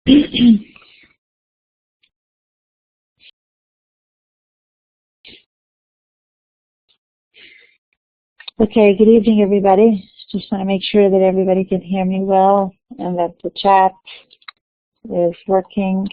Okay, good evening, everybody. Just want to make sure that everybody can hear me well and that the chat is working.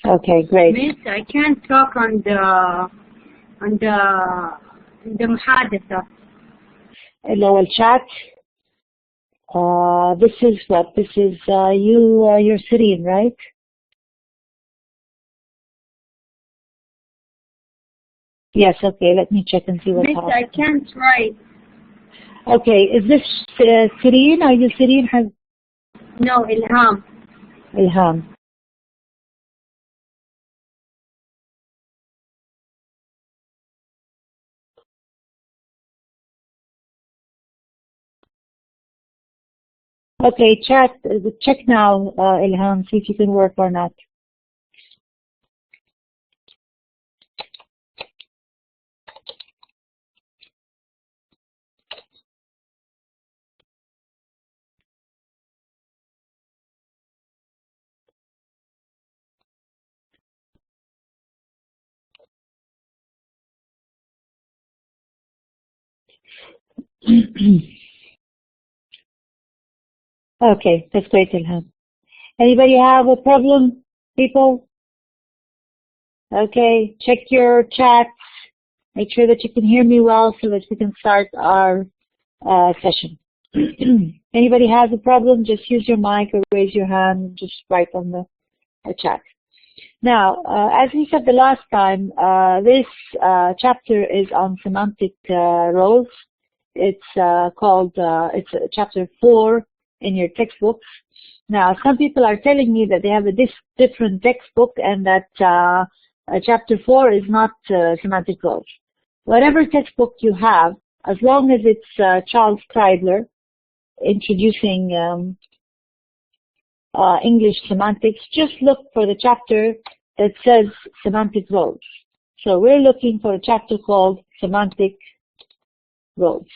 Okay, great. Miss, I can't talk on the محادثة. Hello, chat. This is what? This is you're Syrian, right? Yes, okay, let me check and see what's happening. Miss, I can't write. Okay, is this Syrian? Are you Syrian? No, Ilham. Ilham. Okay, chat, check now, Ilham, see if you can work or not. Okay, that's great, Ilham. Anybody have a problem, people? Okay, check your chat. Make sure that you can hear me well so that we can start our session. Anybody has a problem, just use your mic or raise your hand and just write on the chat. Now, as we said the last time, this chapter is on semantic roles. It's it's chapter 4 in your textbooks. Now, some people are telling me that they have a different textbook and that chapter 4 is not semantic roles. Whatever textbook you have, as long as it's Charles Kreidler introducing English semantics, just look for the chapter that says semantic roles. So we're looking for a chapter called semantic roles.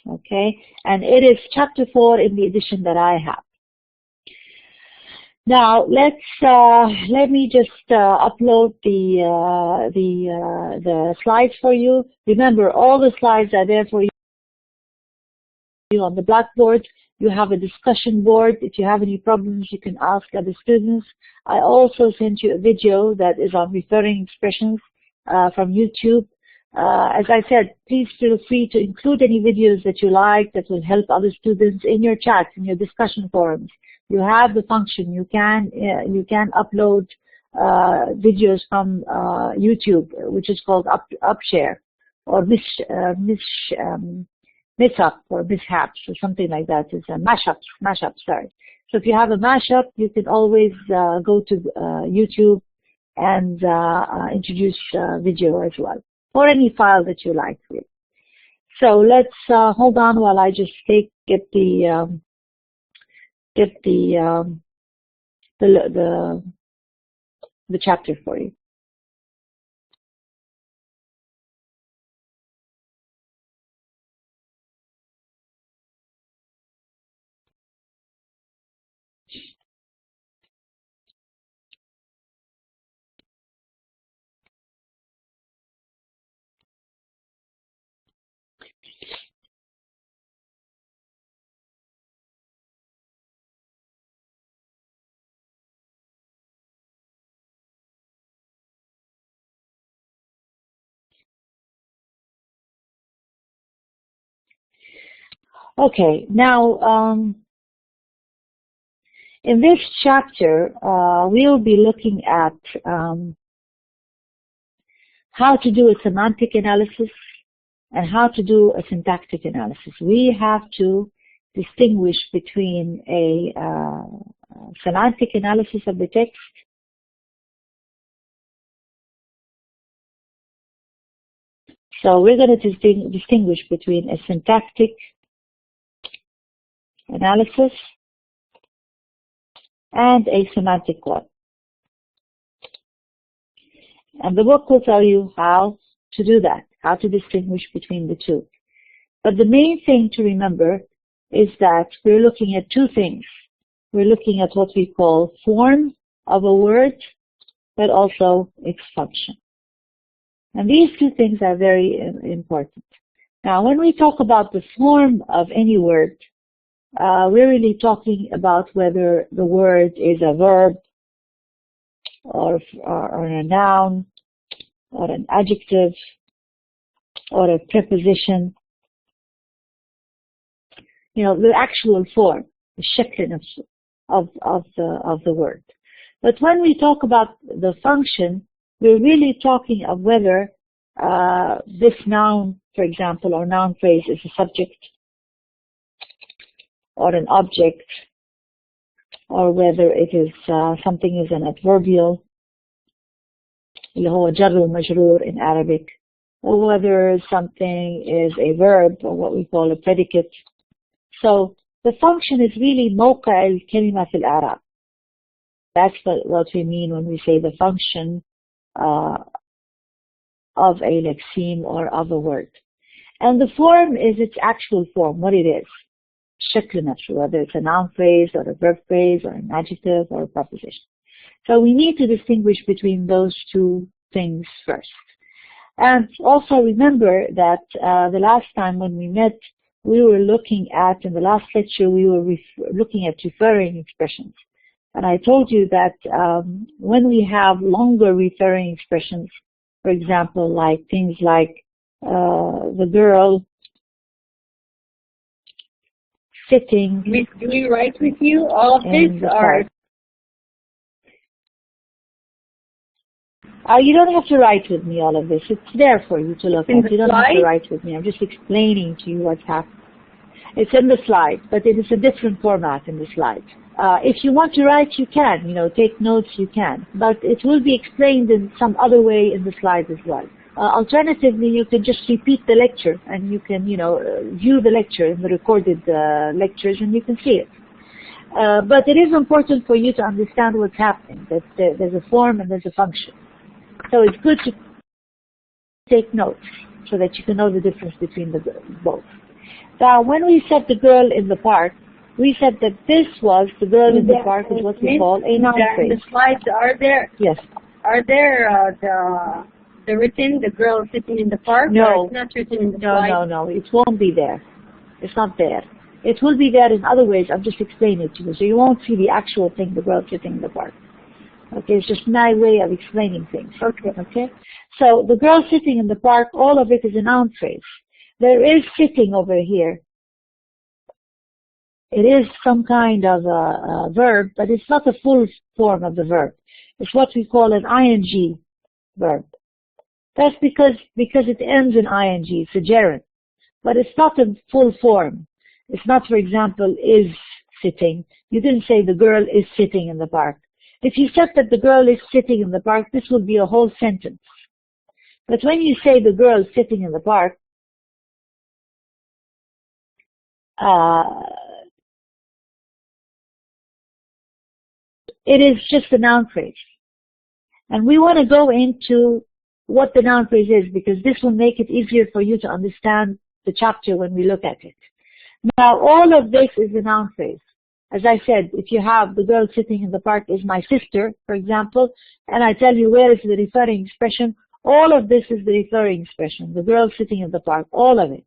Okay, and it is chapter 4 in the edition that I have. Now let me just upload the slides for you. Remember, all the slides are there for you on the blackboard. You have a discussion board. If you have any problems, you can ask other students. I also sent you a video that is on referring expressions from YouTube. As I said, please feel free to include any videos that you like that will help other students in your chats, in your discussion forums. You have the function. You can upload videos from YouTube, which is called Upshare or Mishap or Mishaps or something like that. It's a mashup, sorry. So if you have a mashup, you can always go to YouTube and introduce video as well, or any file that you like. So let's hold on while I just get the chapter for you. Okay, now in this chapter, we'll be looking at how to do a semantic analysis and how to do a syntactic analysis. We have to distinguish between a semantic analysis of the text So we're going to distinguish between a syntactic analysis, and a semantic one. And the book will tell you how to do that, how to distinguish between the two. But the main thing to remember is that we're looking at two things. We're looking at what we call form of a word, but also its function. And these two things are very important. Now, when we talk about the form of any word, we're really talking about whether the word is a verb or a noun or an adjective or a preposition. You know, the actual form, the shakl of the word. But when we talk about the function, we're really talking of whether this noun, for example, or noun phrase is a subject or an object, or whether it is something is an adverbial, اللي هو جر ومجرور in Arabic, or whether something is a verb or what we call a predicate. So the function is really موقع الكلمة في الإعراب. That's what we mean when we say the function of a lexeme or of a word. And the form is its actual form, what it is. شكل نفسه, whether it's a noun phrase or a verb phrase or an adjective or a preposition. So we need to distinguish between those two things first. And also remember that the last time when we met, we were looking at, in the last lecture, we were looking at referring expressions. And I told you that when we have longer referring expressions, for example, like things like the girl sitting. Miss, do we write with you all of this, or? You don't have to write with me all of this. It's there for you to look at. You don't have to write with me. I'm just explaining to you what's happening. It's in the slide, but it is a different format in the slide. If you want to write, you can. You know, take notes, you can. But it will be explained in some other way in the slides as well. Alternatively, you can just repeat the lecture, and you can, you know, view the lecture in the recorded lectures, and you can see it. But it is important for you to understand what's happening, that there's a form and there's a function. So it's good to take notes so that you can know the difference between the both. Now, when we said the girl in the park, we said that this was, the girl in the park is what we call a noun phrase. The slides, are there? Yes. Are there the written, the girl sitting in the park? No. It's not written in the slide? No, it won't be there. It's not there. It will be there in other ways. I'm just explaining it to you. So you won't see the actual thing, the girl sitting in the park. Okay, it's just my way of explaining things. Okay. So the girl sitting in the park, all of it is a noun phrase. There is sitting over here. It is some kind of a verb, but it's not the full form of the verb. It's what we call an ing verb. That's because it ends in ing. It's a gerund. But it's not a full form. It's not, for example, is sitting. You didn't say the girl is sitting in the park. If you said that the girl is sitting in the park, this would be a whole sentence. But when you say the girl is sitting in the park, it is just a noun phrase. And we want to go into what the noun phrase is, because this will make it easier for you to understand the chapter when we look at it. Now, all of this is a noun phrase. As I said, if you have the girl sitting in the park is my sister, for example, and I tell you where is the referring expression, all of this is the referring expression, the girl sitting in the park, all of it.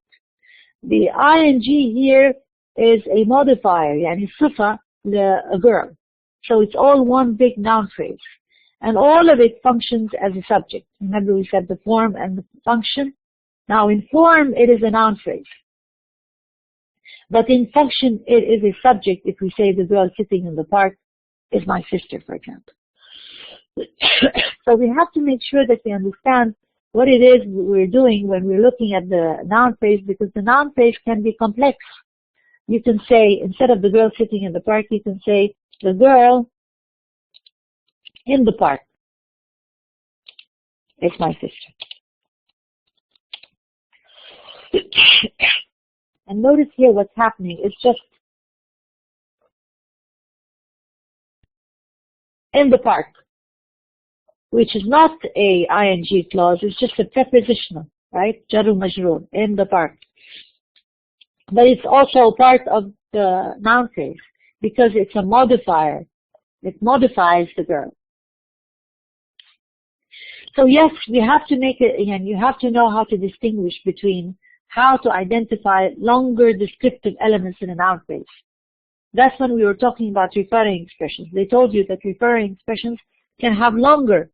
The ing here is a modifier, yani sifa, a girl. So it's all one big noun phrase. And all of it functions as a subject. Remember we said the form and the function? Now in form, it is a noun phrase. But in function, it is a subject if we say the girl sitting in the park is my sister, for example. So we have to make sure that we understand what it is we're doing when we're looking at the noun phrase, because the noun phrase can be complex. You can say, instead of the girl sitting in the park, you can say the girl in the park is my sister. And notice here what's happening. It's just in the park, which is not a ing clause, it's just a prepositional, right? Jar majroor, in the park. But it's also part of the noun phrase because it's a modifier. It modifies the girl. So yes, we have to make it, and you have to know how to distinguish between how to identify longer descriptive elements in a noun phrase. That's when we were talking about referring expressions. They told you that referring expressions can have longer,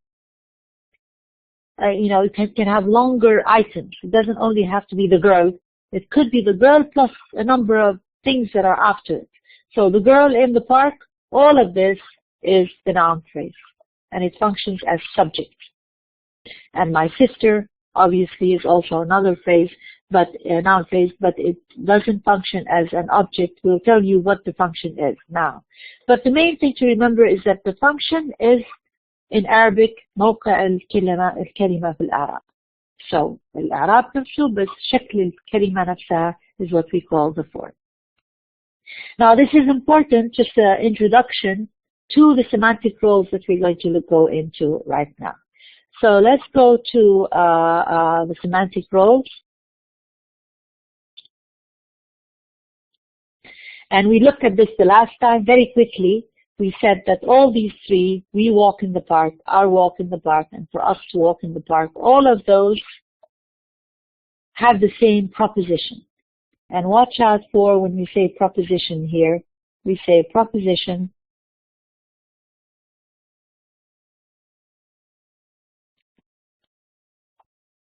it can have longer items. It doesn't only have to be the girl. It could be the girl plus a number of things that are after it. So the girl in the park, all of this is the noun phrase, and it functions as subject. And my sister, obviously, is also another phrase, but a noun phrase, but it doesn't function as an object. We'll tell you what the function is now. But the main thing to remember is that the function is, in Arabic, موقع الكلمة في الإعراب. So, الإعراب نفسه بس شكل الكلمة نفسها is what we call the form. Now, this is important, just an introduction to the semantic roles that we're going to go into right now. So let's go to the semantic roles. And we looked at this the last time very quickly. We said that all these three, we walk in the park, our walk in the park, and for us to walk in the park, all of those have the same proposition. And watch out for when we say proposition here. We say proposition.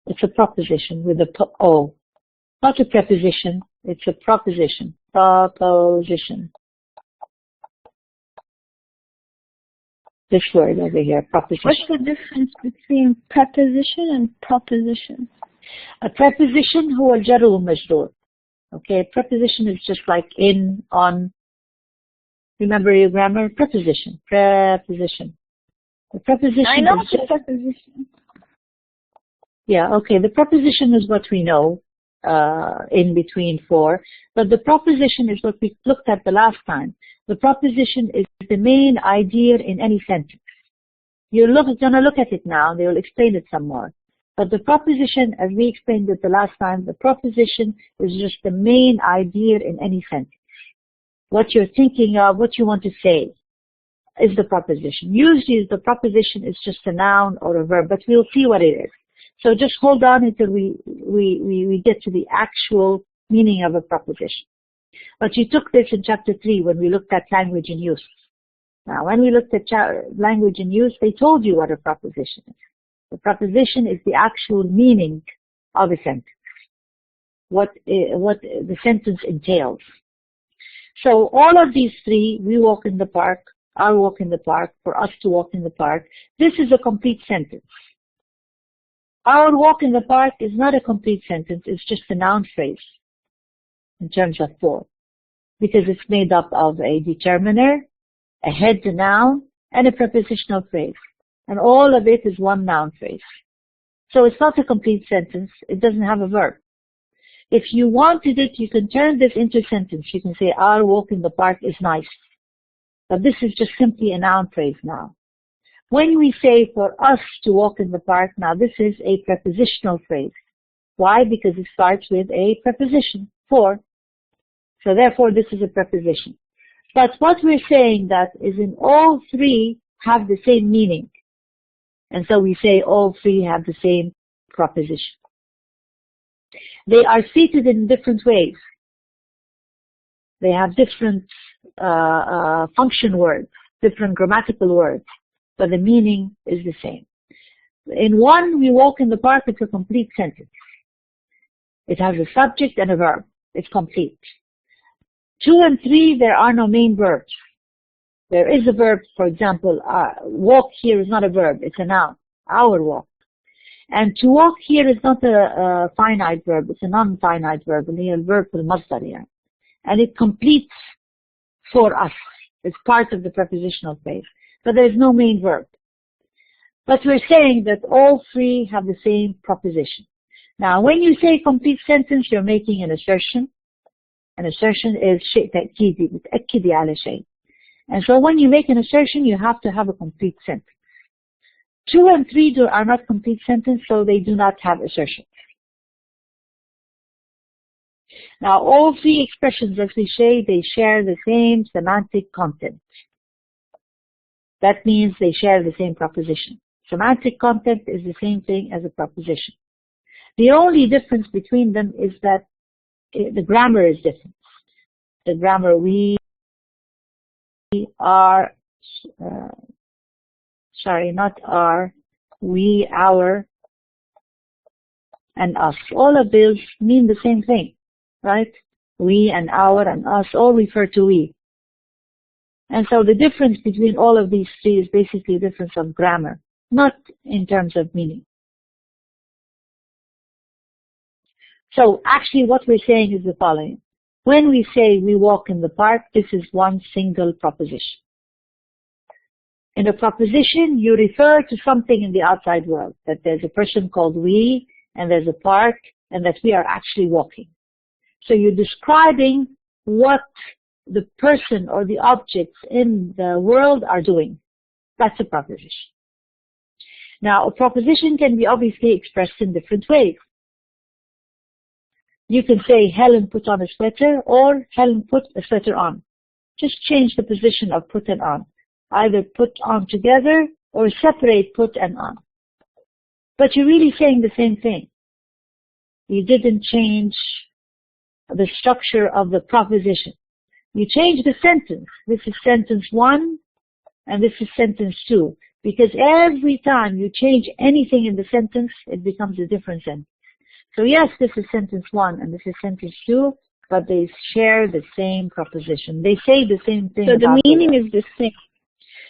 It's a proposition with a O. Not a preposition, it's a proposition. Proposition. This word over here, proposition. What's the difference between preposition and proposition? A preposition هو الجر والمجرور. Okay, preposition is just like in, on. Remember your grammar? Preposition. Preposition. The preposition I know is the preposition. Yeah, okay. The preposition is what we know in between for, but the proposition is what we looked at the last time. The proposition is the main idea in any sentence. You're going to look at it now. They will explain it some more. But the proposition, as we explained it the last time, the proposition is just the main idea in any sentence. What you're thinking of, what you want to say, is the proposition. Usually the proposition is just a noun or a verb, but we'll see what it is. So just hold on until we get to the actual meaning of a proposition. But you took this in chapter 3 when we looked at language in use. Now, when we looked at language in use, they told you what a proposition is. The proposition is the actual meaning of a sentence, what the sentence entails. So all of these three, we walk in the park, our walk in the park, for us to walk in the park, this is a complete sentence. Our walk in the park is not a complete sentence, it's just a noun phrase in terms of form, because it's made up of a determiner, a head noun, and a prepositional phrase. And all of it is one noun phrase. So it's not a complete sentence, it doesn't have a verb. If you wanted it, you can turn this into a sentence. You can say, our walk in the park is nice. But this is just simply a noun phrase now. When we say for us to walk in the park, now this is a prepositional phrase. Why? Because it starts with a preposition, for. So therefore, this is a preposition. But what we're saying that is in all three have the same meaning. And so we say all three have the same proposition. They are seated in different ways. They have different function words, different grammatical words, but the meaning is the same. In one, we walk in the park, it's a complete sentence. It has a subject and a verb. It's complete. 2 and 3, there are no main verbs. There is a verb, for example, walk here is not a verb, it's a noun, our walk. And to walk here is not a finite verb, it's a non-finite verb, a verb for the masdar here. And it completes for us. It's part of the prepositional phrase. But there is no main verb. But we're saying that all three have the same proposition. Now, when you say complete sentence, you're making an assertion. An assertion is شيء تأكيدي, بتأكدي على شيء. And so when you make an assertion, you have to have a complete sentence. 2 and 3 are not complete sentences, so they do not have assertions. Now, all 3 expressions, as we say, they share the same semantic content. That means they share the same proposition. Semantic content is the same thing as a proposition. The only difference between them is that the grammar is different. The grammar, we are, not are, we, our, and us. All of those mean the same thing, right? We and our and us all refer to we. And so the difference between all of these 3 is basically a difference of grammar, not in terms of meaning. So actually what we're saying is the following. When we say we walk in the park, this is one single proposition. In a proposition, you refer to something in the outside world, that there's a person called we, and there's a park, and that we are actually walking. So you're describing what the person or the objects in the world are doing. That's a proposition. Now, a proposition can be obviously expressed in different ways. You can say, Helen put on a sweater, or Helen put a sweater on. Just change the position of put and on. Either put on together or separate put and on. But you're really saying the same thing. You didn't change the structure of the proposition. You change the sentence. This is sentence 1 and this is sentence 2. Because every time you change anything in the sentence, it becomes a different sentence. So yes, this is sentence 1 and this is sentence 2, but they share the same proposition. They say the same thing. So the meaning is the same.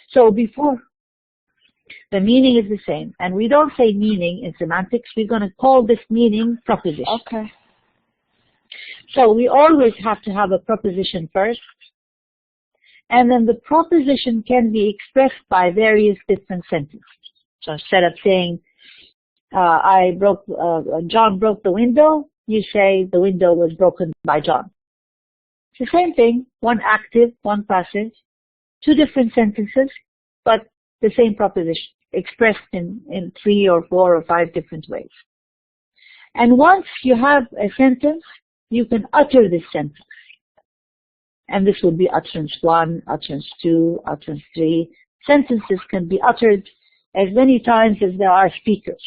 So before, the meaning is the same. And we don't say meaning in semantics. We're going to call this meaning proposition. Okay. So we always have to have a proposition first. And then the proposition can be expressed by various different sentences. So instead of saying, John broke the window, you say the window was broken by John. It's the same thing, one active, one passive, 2 different sentences, but the same proposition, expressed in 3 or 4 or 5 different ways. And once you have a sentence, you can utter this sentence. And this will be utterance 1, utterance 2, utterance 3. Sentences can be uttered as many times as there are speakers.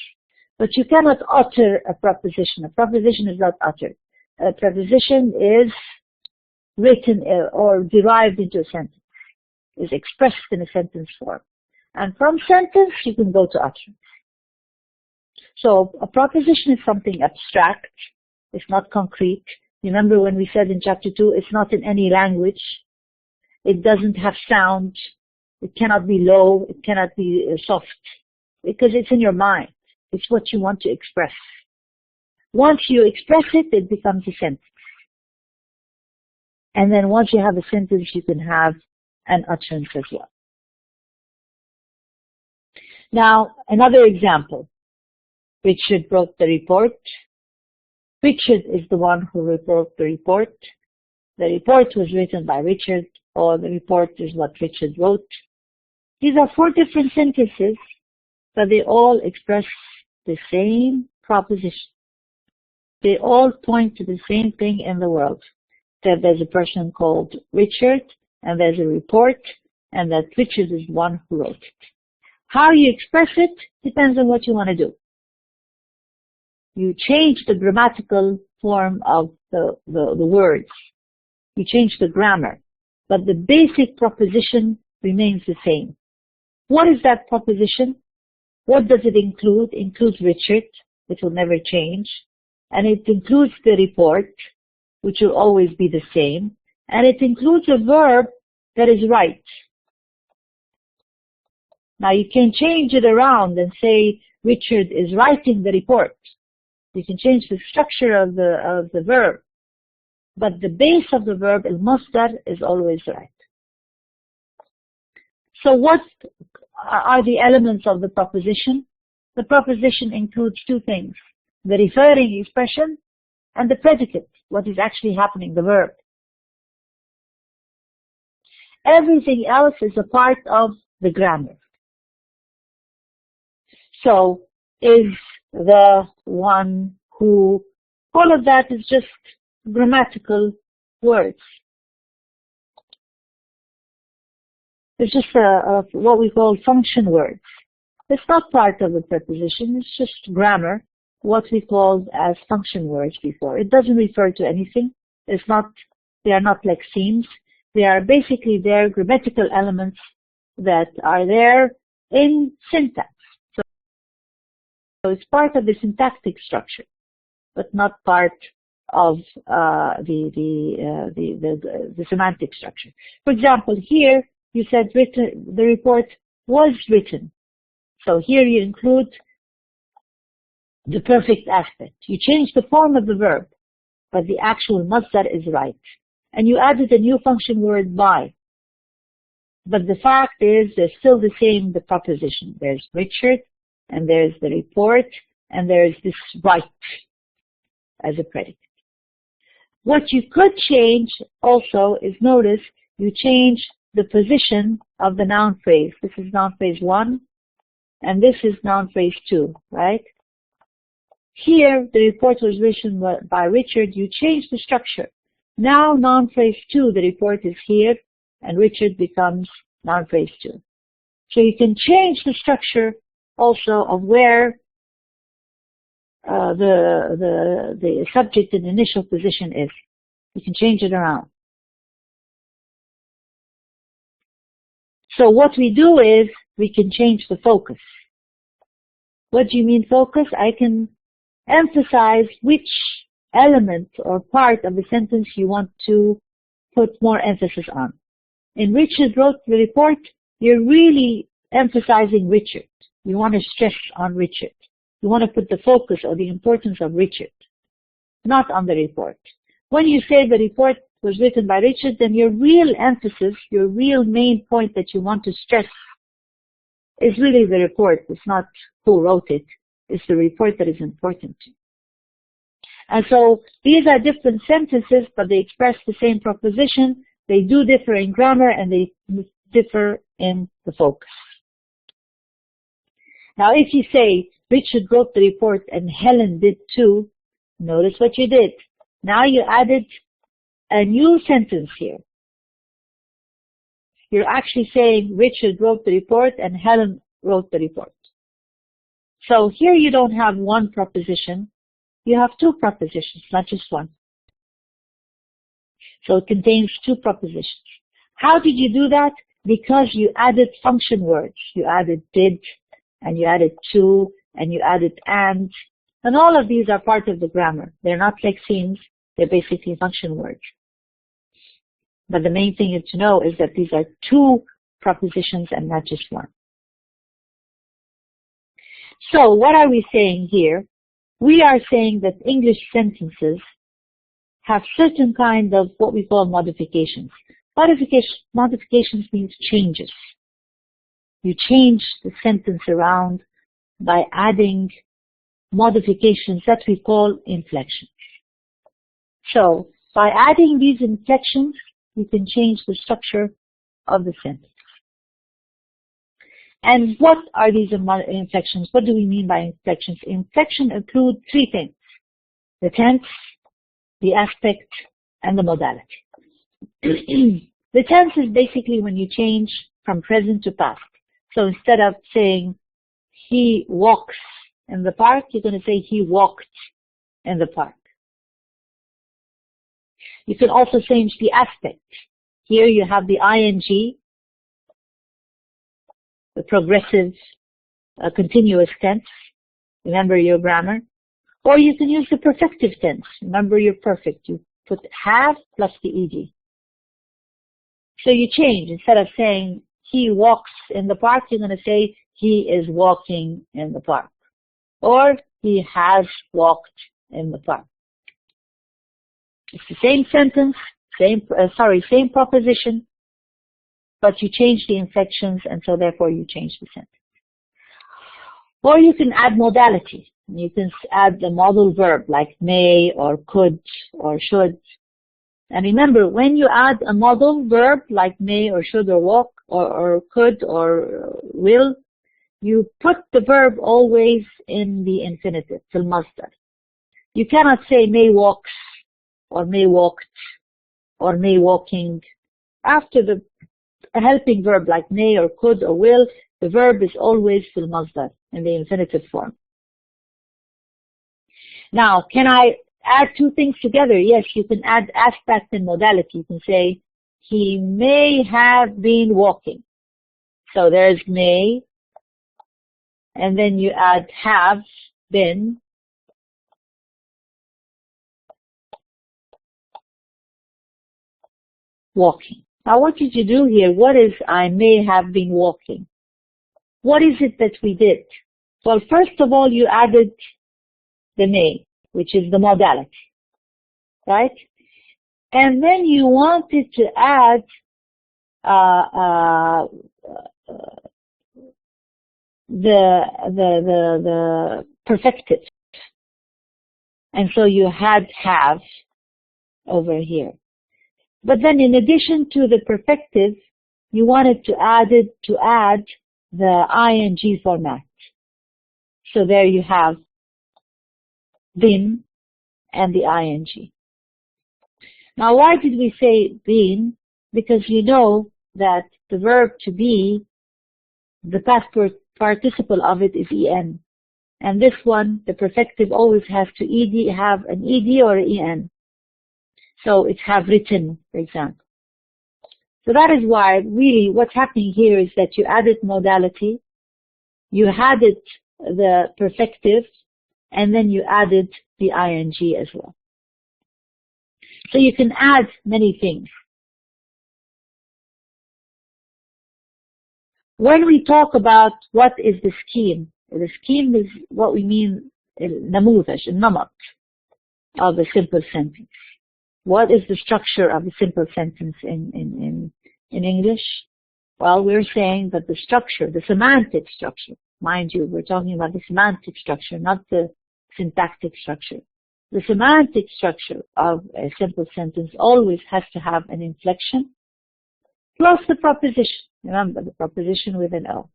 But you cannot utter a proposition. A proposition is not uttered. A proposition is written or derived into a sentence, is expressed in a sentence form. And from sentence, you can go to utterance. So a proposition is something abstract. It's not concrete. Remember when we said in chapter 2, it's not in any language. It doesn't have sound. It cannot be low. It cannot be soft. Because it's in your mind. It's what you want to express. Once you express it, it becomes a sentence. And then once you have a sentence, you can have an utterance as well. Now, another example. Richard broke the report. Richard is the one who broke the report. The report was written by Richard, or the report is what Richard wrote. These are 4 different sentences, but they all express the same proposition. They all point to the same thing in the world, that there's a person called Richard, and there's a report, and that Richard is the one who wrote it. How you express it depends on what you want to do. You change the grammatical form of the words. You change the grammar, but the basic proposition remains the same. What is that proposition? What does it include? It includes Richard, which will never change. And it includes the report, which will always be the same. And it includes a verb that is right. Now you can change it around and say Richard is writing the report. You can change the structure of the verb. But the base of the verb, al-masdar, is always right. So what are the elements of the proposition? The proposition includes 2 things. The referring expression and the predicate, what is actually happening, the verb. Everything else is a part of the grammar. So, is the one who, all of that is just grammatical words. It's just what we call function words. It's not part of the preposition, it's just grammar, what we called as function words before. It doesn't refer to anything. They are not lexemes. They are basically their grammatical elements that are there in syntax. So it's part of the syntactic structure, but not part of the semantic structure. For example, here you said the report was written. So here you include the perfect aspect. You change the form of the verb, but the actual masdar is right. And you added a new function word by. But the fact is, there's still the same, the proposition. There's Richard, and there's the report, and there's this right as a predicate. What you could change also is, notice, you change the position of the noun phrase. This is noun phrase 1, and this is noun phrase 2, right? Here, the report was written by Richard. You change the structure. Now, noun phrase 2, the report is here, and Richard becomes noun phrase 2. So you can change the structure also of where the subject in initial position is. You can change it around. So what we do is we can change the focus. What do you mean focus? I can emphasize which element or part of the sentence you want to put more emphasis on. In Richard wrote the report, you're really emphasizing Richard. You want to stress on Richard. You want to put the focus or the importance of Richard, not on the report. When you say the report was written by Richard, then your real emphasis, your real main point that you want to stress is really the report. It's not who wrote it. It's the report that is important to you. And so these are different sentences, but they express the same proposition. They do differ in grammar, and they differ in the focus. Now, if you say, Richard wrote the report and Helen did too, notice what you did. Now you added a new sentence here. You're actually saying Richard wrote the report and Helen wrote the report. So here you don't have one proposition. You have two propositions, not just one. So it contains two propositions. How did you do that? Because you added function words. You added did, and you added to, and you added and all of these are part of the grammar. They're not lexemes, they're basically function words. But the main thing to know is that these are two propositions and not just one. So what are we saying here? We are saying that English sentences have certain kind of what we call modifications. Modifications means changes. You change the sentence around by adding modifications that we call inflections. So by adding these inflections, you can change the structure of the sentence. And what are these inflections? What do we mean by inflections? Inflection include three things: the tense, the aspect, and the modality. The tense is basically when you change from present to past. So instead of saying he walks in the park, you're going to say he walked in the park. You can also change the aspect. Here you have the ing, the progressive continuous tense. Remember your grammar. Or you can use the perfective tense. Remember your perfect. You put have plus the ed. So you change. Instead of saying he walks in the park, you're going to say he is walking in the park. Or he has walked in the park. It's the same sentence, same proposition, but you change the inflections, and so therefore you change the sentence. Or you can add modality. You can add the modal verb like may or could or should. And remember, when you add a modal verb like may or should or walk or could or will, you put the verb always in the infinitive, fil masdar. You cannot say may walks or may walked or may walking. After the helping verb like may or could or will, the verb is always fil masdar in the infinitive form. Now, can I add two things together? Yes, you can add aspect and modality. You can say, he may have been walking. So there's may, and then you add have been. Walking. Now, what did you do here? What is I may have been walking? What is it that we did? Well, first of all, you added the may, which is the modality, right? And then you wanted to add the perfective. And so you had have over here. But then in addition to the perfective, you wanted to add the ing format. So there you have been and the ing. Now, why did we say been? Because you know that the verb to be, the past participle of it is en. And this one, the perfective, always has to have an ed or an en. So it's have written, for example. So that is why really what's happening here is that you added modality, you added the perfective, and then you added the ing as well. So you can add many things. When we talk about what is the scheme is what we mean, namudaj, namat of a simple sentence. What is the structure of a simple sentence in English? Well, we're saying that the structure, the semantic structure, mind you, we're talking about the semantic structure, not the syntactic structure. The semantic structure of a simple sentence always has to have an inflection plus the proposition. Remember, the proposition with an O.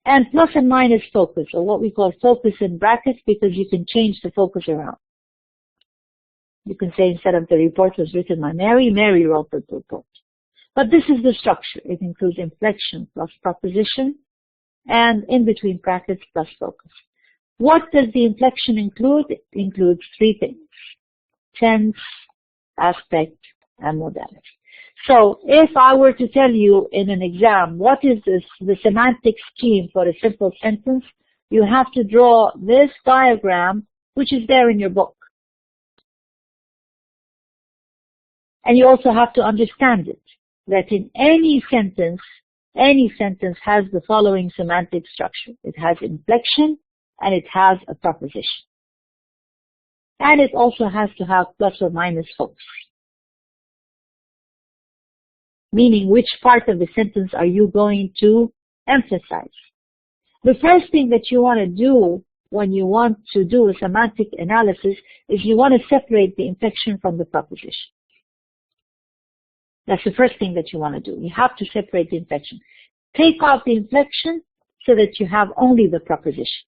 And plus and minus focus, or what we call focus in brackets, because you can change the focus around. You can say instead of the report was written by Mary, Mary wrote the report. But this is the structure. It includes inflection plus proposition and in between brackets plus focus. What does the inflection include? It includes three things: tense, aspect, and modality. So if I were to tell you in an exam, what is the semantic scheme for a simple sentence, you have to draw this diagram, which is there in your book. And you also have to understand it, that in any sentence has the following semantic structure. It has inflection and it has a proposition. And it also has to have plus or minus focus. Meaning, which part of the sentence are you going to emphasize? The first thing that you want to do when you want to do a semantic analysis is you want to separate the inflection from the proposition. That's the first thing that you want to do. You have to separate the inflection. Take out the inflection so that you have only the proposition.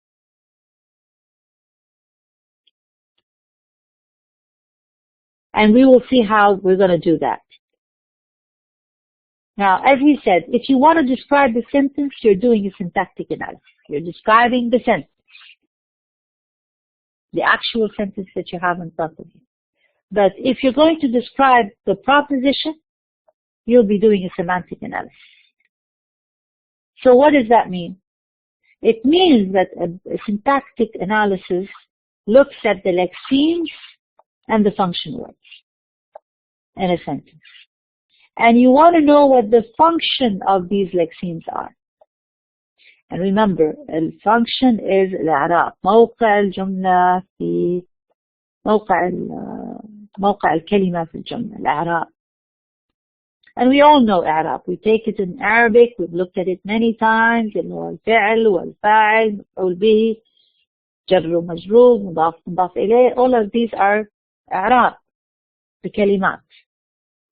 And we will see how we're going to do that. Now, as we said, if you want to describe the sentence, you're doing a syntactic analysis. You're describing the sentence, the actual sentence that you have in front of you. But if you're going to describe the proposition, you'll be doing a semantic analysis. So what does that mean? It means that a syntactic analysis looks at the lexemes and the function words in a sentence. And you want to know what the function of these lexemes are. And remember, the function is الإعراب. موقع الجملة في موقع الكلمة في الجملة الإعراب. And we all know إعراب. We take it in Arabic. We've looked at it many times. الفعل والفاعل مفعول به جر ومجرور مضاف إليه. All of these are إعراب. the kalimat.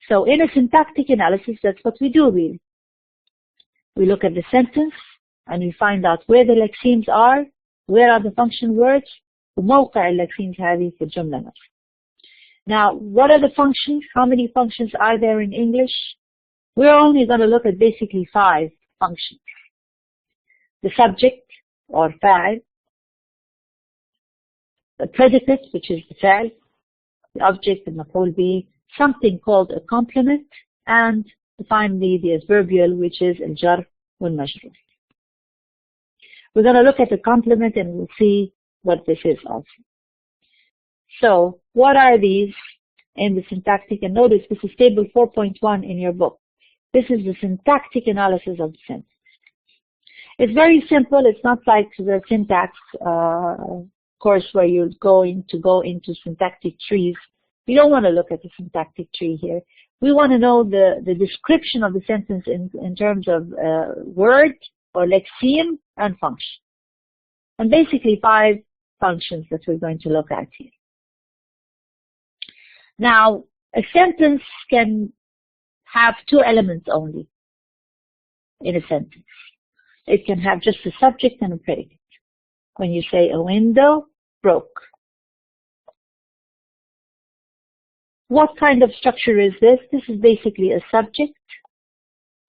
So in a syntactic analysis, that's what we do really. We look at the sentence and we find out where the lexemes are, where are the function words, وموقع اللexemes هذه في الجملة نفسها. Now, what are the functions? How many functions are there in English? We're only going to look at basically 5 functions. The subject or فاعل, the predicate, which is the فعل, the object, the مفعول به, something called a complement, and finally the adverbial, which is الجر والمجرور. We're going to look at the complement and we'll see what this is also. So, what are these in the syntactic? And notice this is table 4.1 in your book. This is the syntactic analysis of the sentence. It's very simple. It's not like the syntax course where you're going to go into syntactic trees. We don't want to look at the syntactic tree here. We want to know the description of the sentence in terms of word or lexeme and function. And basically 5 functions that we're going to look at here. Now, a sentence can have 2 elements only in a sentence. It can have just a subject and a predicate. When you say a window broke. What kind of structure is this? This is basically a subject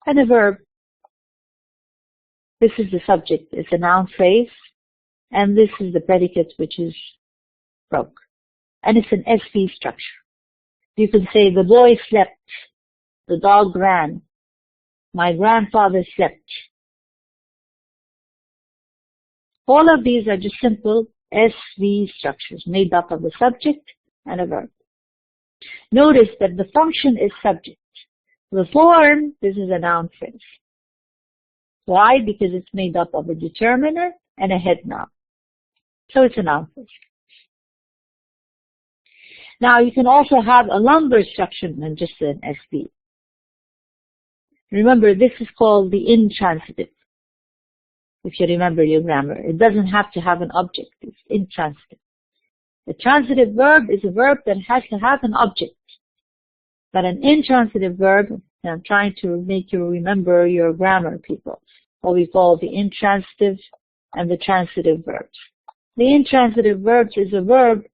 and a verb. This is the subject, it's a noun phrase, and this is the predicate, which is broke. And it's an SV structure. You can say the boy slept, the dog ran, my grandfather slept. All of these are just simple SV structures made up of a subject and a verb. Notice that the function is subject. The form, this is a noun phrase. Why? Because it's made up of a determiner and a head noun. So it's a noun phrase. Now you can also have a longer structure than just an SV. Remember, this is called the intransitive. If you remember your grammar, it doesn't have to have an object. It's intransitive. The transitive verb is a verb that has to have an object. But an intransitive verb, and I'm trying to make you remember your grammar, people, what we call the intransitive and the transitive verbs. The intransitive verbs is a verb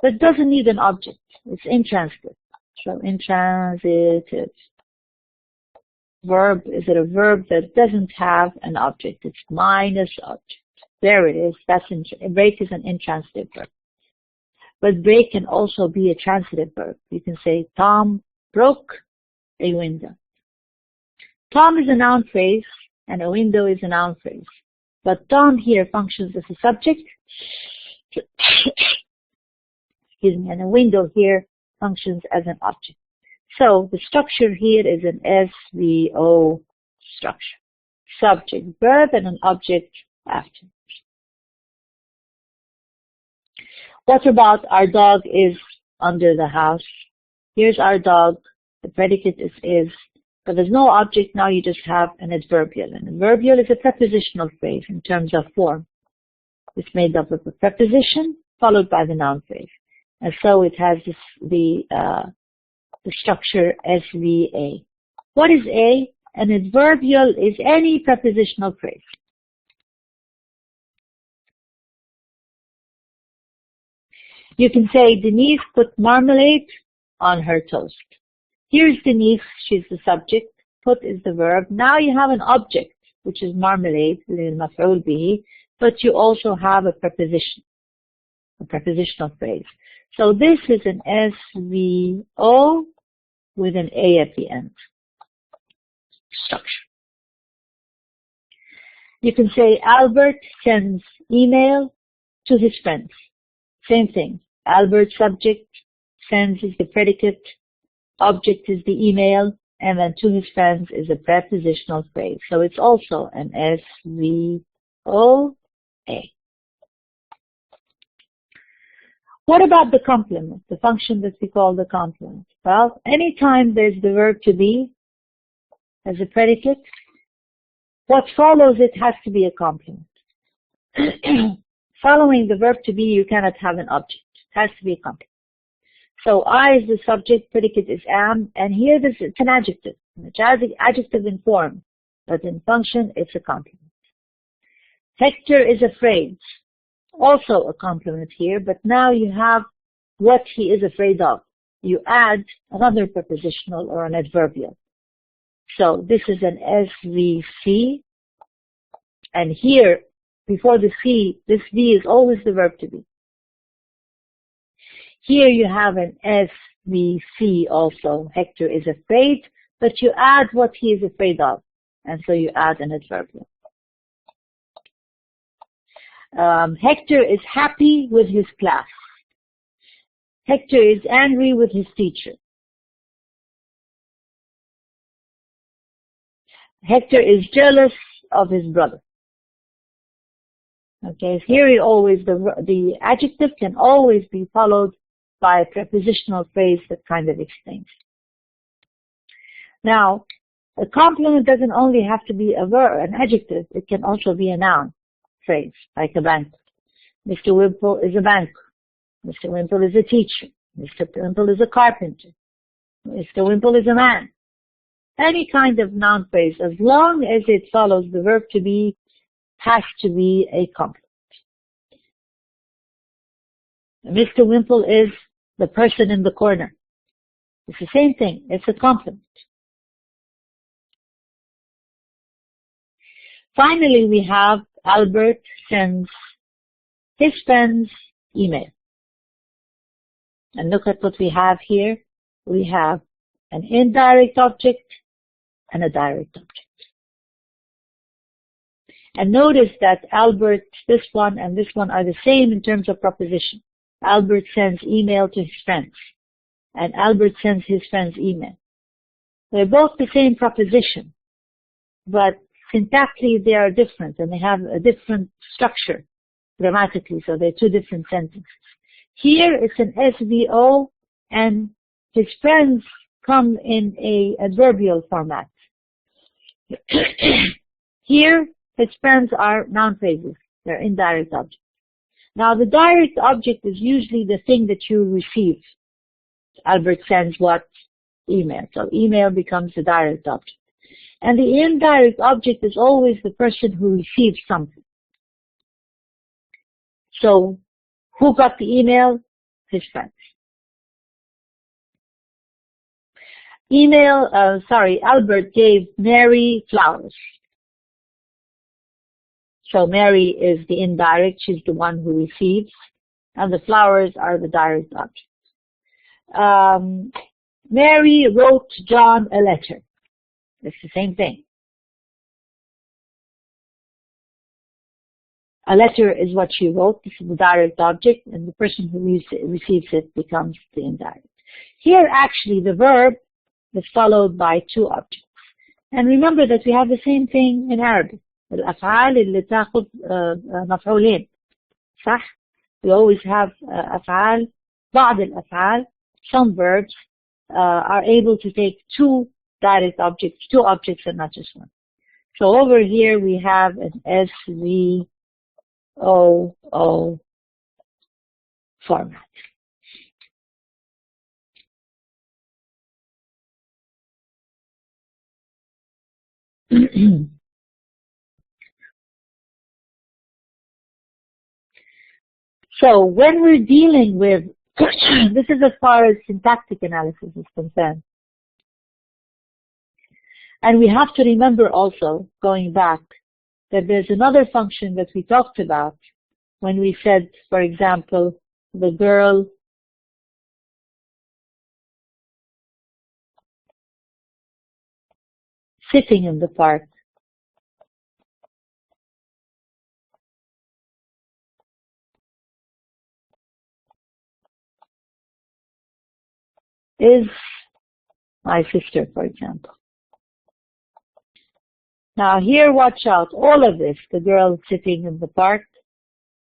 that doesn't need an object. It's intransitive. So intransitive verb, is it a verb that doesn't have an object? It's minus object. There it is. That's break is an intransitive verb. But break can also be a transitive verb. You can say Tom broke a window. Tom is a noun phrase and a window is a noun phrase. But Tom here functions as a subject. Excuse me, and a window here functions as an object. So the structure here is an SVO structure. Subject, verb, and an object after. What about our dog is under the house? Here's our dog. The predicate is, but there's no object. Now you just have an adverbial. An adverbial is a prepositional phrase in terms of form. It's made up of a preposition followed by the noun phrase. And so it has this, the structure SVA. What is A? An adverbial is any prepositional phrase. You can say Denise put marmalade on her toast. Here's Denise, she's the subject. Put is the verb. Now you have an object, which is marmalade, المفعول به, but you also have a preposition, a prepositional phrase. So this is an SVO with an A at the end. Structure. You can say Albert sends email to his friends. Same thing. Albert subject, sends is the predicate, object is the email, and then to his friends is a prepositional phrase. So it's also an SVOA. What about the complement, the function that we call the complement? Well, anytime there's the verb to be as a predicate, what follows it has to be a complement. Following the verb to be, you cannot have an object. It has to be a complement. So I is the subject, predicate is am, and here this it's an adjective. It's adjective in form, but in function it's a complement. Hector is afraid. Also a complement here, but now you have what he is afraid of. You add another prepositional or an adverbial. So this is an SVC, and here, before the C, this V is always the verb to be. Here you have an SVC also. Hector is afraid, but you add what he is afraid of, and so you add an adverbial. Hector is happy with his class. Hector is angry with his teacher. Hector is jealous of his brother. Okay, here the adjective can always be followed by a prepositional phrase that kind of explains. Now, a complement doesn't only have to be a verb, an adjective. It can also be a noun phrase, like a banker. Mr. Wimple is a banker. Mr. Wimple is a teacher. Mr. Wimple is a carpenter. Mr. Wimple is a man. Any kind of noun phrase, as long as it follows the verb to be, has to be a complement. Mr. Wimple is the person in the corner. It's the same thing. It's a complement. Finally, we have Albert sends his friends email. And look at what we have here. We have an indirect object and a direct object. And notice that Albert, this one and this one are the same in terms of proposition. Albert sends email to his friends, and Albert sends his friends email. They're both the same proposition, but syntactically they are different, and they have a different structure grammatically, so they're two different sentences. Here it's an SVO, and his friends come in a adverbial format. Here, his friends are noun phrases. They're indirect objects. Now, the direct object is usually the thing that you receive. Albert sends what? Email. So email becomes the direct object. And the indirect object is always the person who receives something. So, who got the email? His friends. Albert gave Mary flowers. So Mary is the indirect, she's the one who receives, and the flowers are the direct object. Mary wrote John a letter. It's the same thing. A letter is what she wrote, this is the direct object, and the person who receives it becomes the indirect. Here actually the verb is followed by two objects. And remember that we have the same thing in Arabic. الأفعال اللي تاخذ مفعولين صح؟ We always have أفعال, بعض الأفعال, some verbs are able to take two direct objects, two objects and not just one. So over here we have an SVOO format. So when we're dealing with, this is as far as syntactic analysis is concerned. And we have to remember also, going back, that there's another function that we talked about when we said, for example, the girl sitting in the park. Is my sister, for example. Now here, watch out, all of this, the girl sitting in the park,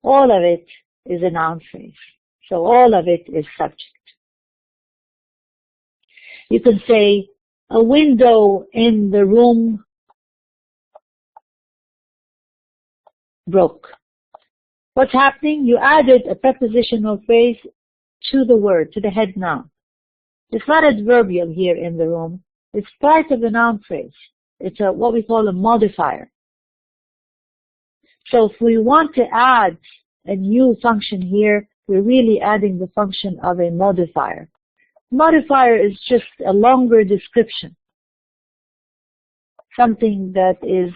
all of it is a noun phrase. So all of it is subject. You can say, a window in the room broke. What's happening? You added a prepositional phrase to the word, to the head noun. It's not adverbial here in the room. It's part of the noun phrase. It's what we call a modifier. So if we want to add a new function here, we're really adding the function of a modifier. Modifier is just a longer description. Something that is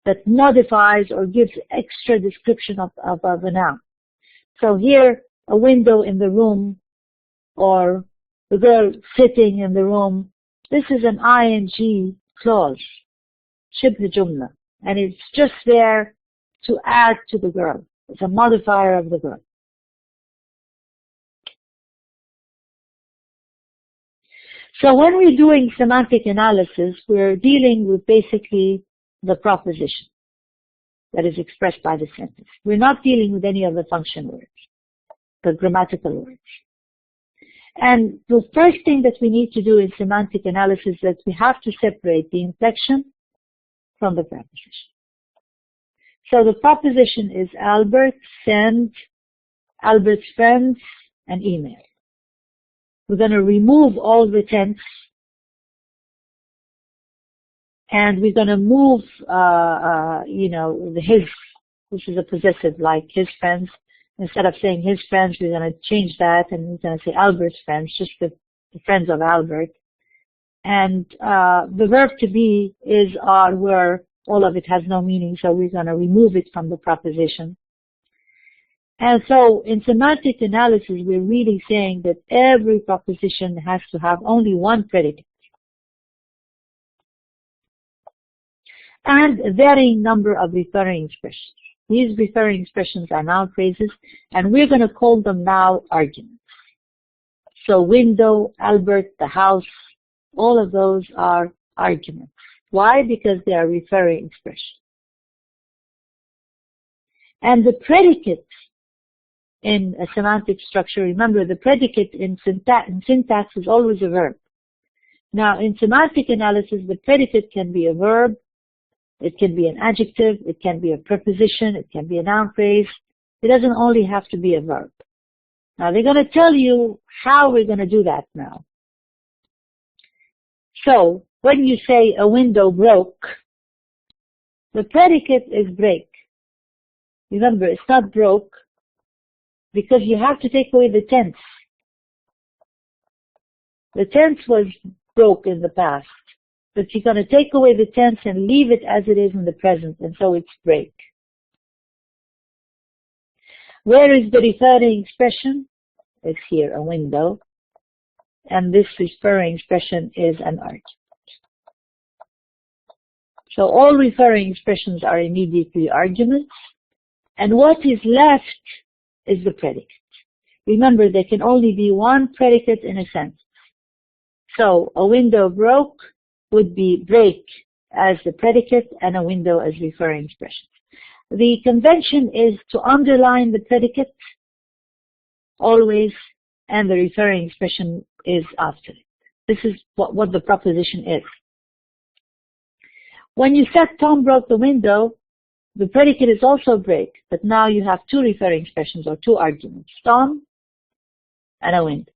that modifies or gives extra description of a noun. So here, a window in the room, or the girl sitting in the room, this is an ing clause, shibh jumla, and it's just there to add to the girl. It's a modifier of the girl. So when we're doing semantic analysis, we're dealing with basically the proposition that is expressed by the sentence. We're not dealing with any of the function words, the grammatical words. And the first thing that we need to do in semantic analysis is that we have to separate the inflection from the preposition. So the proposition is Albert sent Albert's friends an email. We're going to remove all the tense, and we're going to move, the his, which is a possessive, like his friends. Instead of saying his friends, we're going to change that, and we're going to say Albert's friends, just the friends of Albert. And the verb to be is are, where all of it has no meaning, so we're going to remove it from the proposition. And so in semantic analysis, we're really saying that every proposition has to have only one predicate and a varying number of referring expressions. These referring expressions are noun phrases, and we're going to call them now arguments. So window, Albert, the house, all of those are arguments. Why? Because they are referring expressions. And the predicate in a semantic structure, remember the predicate in syntax is always a verb. Now in semantic analysis, the predicate can be a verb, it can be an adjective, it can be a preposition, it can be a noun phrase. It doesn't only have to be a verb. Now they're going to tell you how we're going to do that now. So when you say a window broke, the predicate is break. Remember, it's not broke, because you have to take away the tense. The tense was broke in the past, but you're going to take away the tense and leave it as it is in the present, and so it's break. Where is the referring expression? It's here, a window, and this referring expression is an argument. So all referring expressions are immediately arguments, and what is left is the predicate. Remember, there can only be one predicate in a sentence. So a window broke would be break as the predicate and a window as referring expression. The convention is to underline the predicate always, and the referring expression is after it. This is what the proposition is. When you said Tom broke the window, the predicate is also break, but now you have two referring expressions or two arguments, Tom and a window.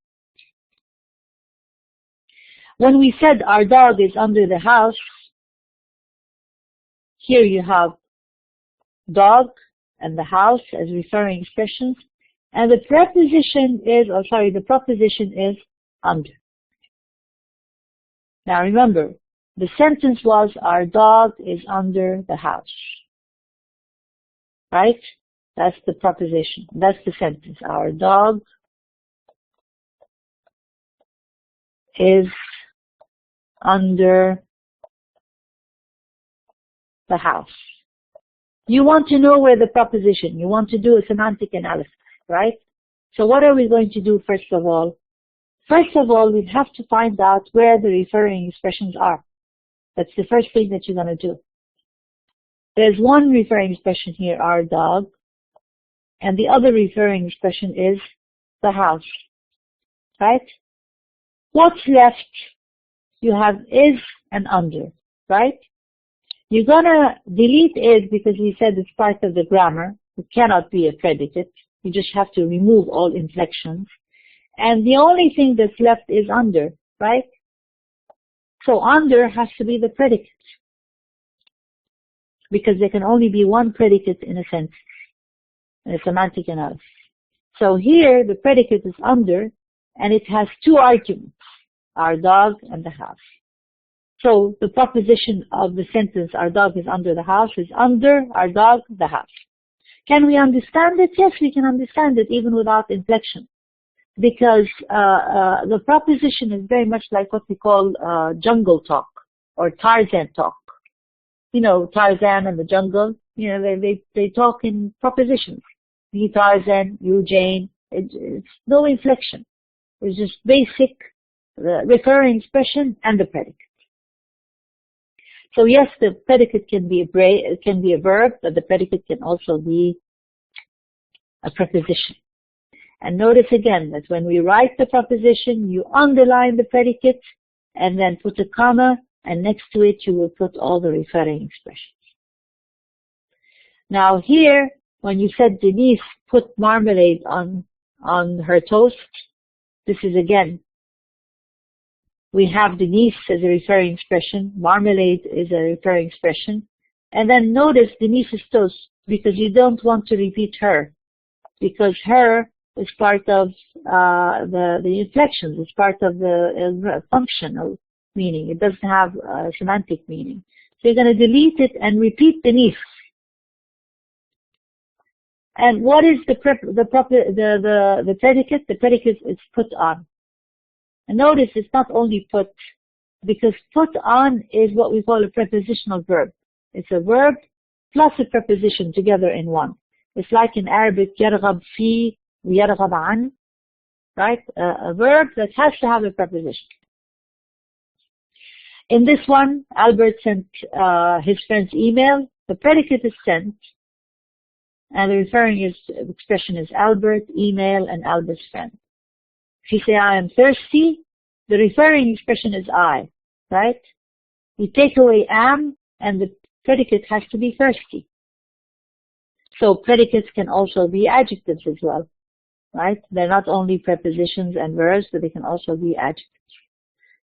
When we said our dog is under the house, here you have dog and the house as referring expressions, and the preposition is, the proposition is under. Now remember, the sentence was our dog is under the house. Right? That's the proposition. That's the sentence. Our dog is under the house. You want to know where the proposition, you want to do a semantic analysis, right? So what are we going to do first of all? First of all, we have to find out where the referring expressions are. That's the first thing that you're going to do. There's one referring expression here, our dog, and the other referring expression is the house, right? What's left? You have is and under, right? You're gonna delete is because we said it's part of the grammar, It cannot be a predicate. You just have to remove all inflections. And the only thing that's left is under, right? So under has to be the predicate, because there can only be one predicate in a sentence, in a semantic analysis. So here the predicate is under, and it has two arguments, our dog and the house. So the proposition of the sentence, our dog is under the house, is under our dog, the house. Can we understand it? Yes, we can understand it even without inflection, because the proposition is very much like what we call jungle talk or Tarzan talk. You know, Tarzan and the jungle, you know, they talk in propositions. Me Tarzan, you Jane. It's no inflection. It's just basic recurring expression and the predicate. So yes, the predicate can be a verb, but the predicate can also be a preposition. And notice again that when we write the proposition, you underline the predicate and then put a comma, and next to it you will put all the referring expressions. Now here, when you said Denise put marmalade on her toast, this is again, we have Denise as a referring expression, marmalade is a referring expression, and then notice Denise's toast, because you don't want to repeat her, because her is part of the inflections, it's part of the functional meaning. It doesn't have semantic meaning. So you're going to delete it and repeat Denise. And what is the predicate? The predicate is put on. And notice it's not only put, because put on is what we call a prepositional verb. It's a verb plus a preposition together in one. It's like in Arabic, يرغب في ويرغب عن, right? A verb that has to have a preposition. In this one, Albert sent his friend's email. The predicate is sent, and the referring expression is Albert, email, and Albert's friend. If you say, I am thirsty, the referring expression is I, right? You take away am, and the predicate has to be thirsty. So predicates can also be adjectives as well, right? They're not only prepositions and verbs, but they can also be adjectives.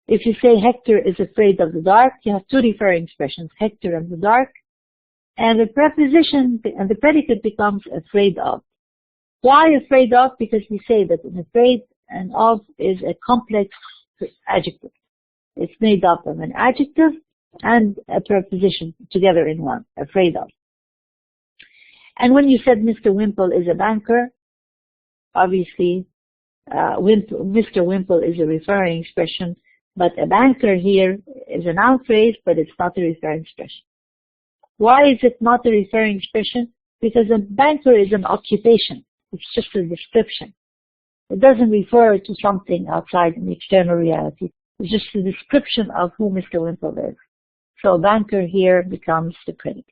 If you say Hector is afraid of the dark, you have two referring expressions, Hector and the dark, and the preposition and the predicate becomes afraid of. Why afraid of? Because we say that an afraid and of is a complex adjective. It's made up of an adjective and a preposition together in one, afraid of. And when you said Mr. Wimple is a banker, obviously Mr. Wimple is a referring expression, but a banker here is a noun phrase, but it's not a referring expression. Why is it not a referring expression? Because a banker is an occupation. It's just a description. It doesn't refer to something outside in the external reality. It's just a description of who Mr. Wimple is. So banker here becomes the predicate.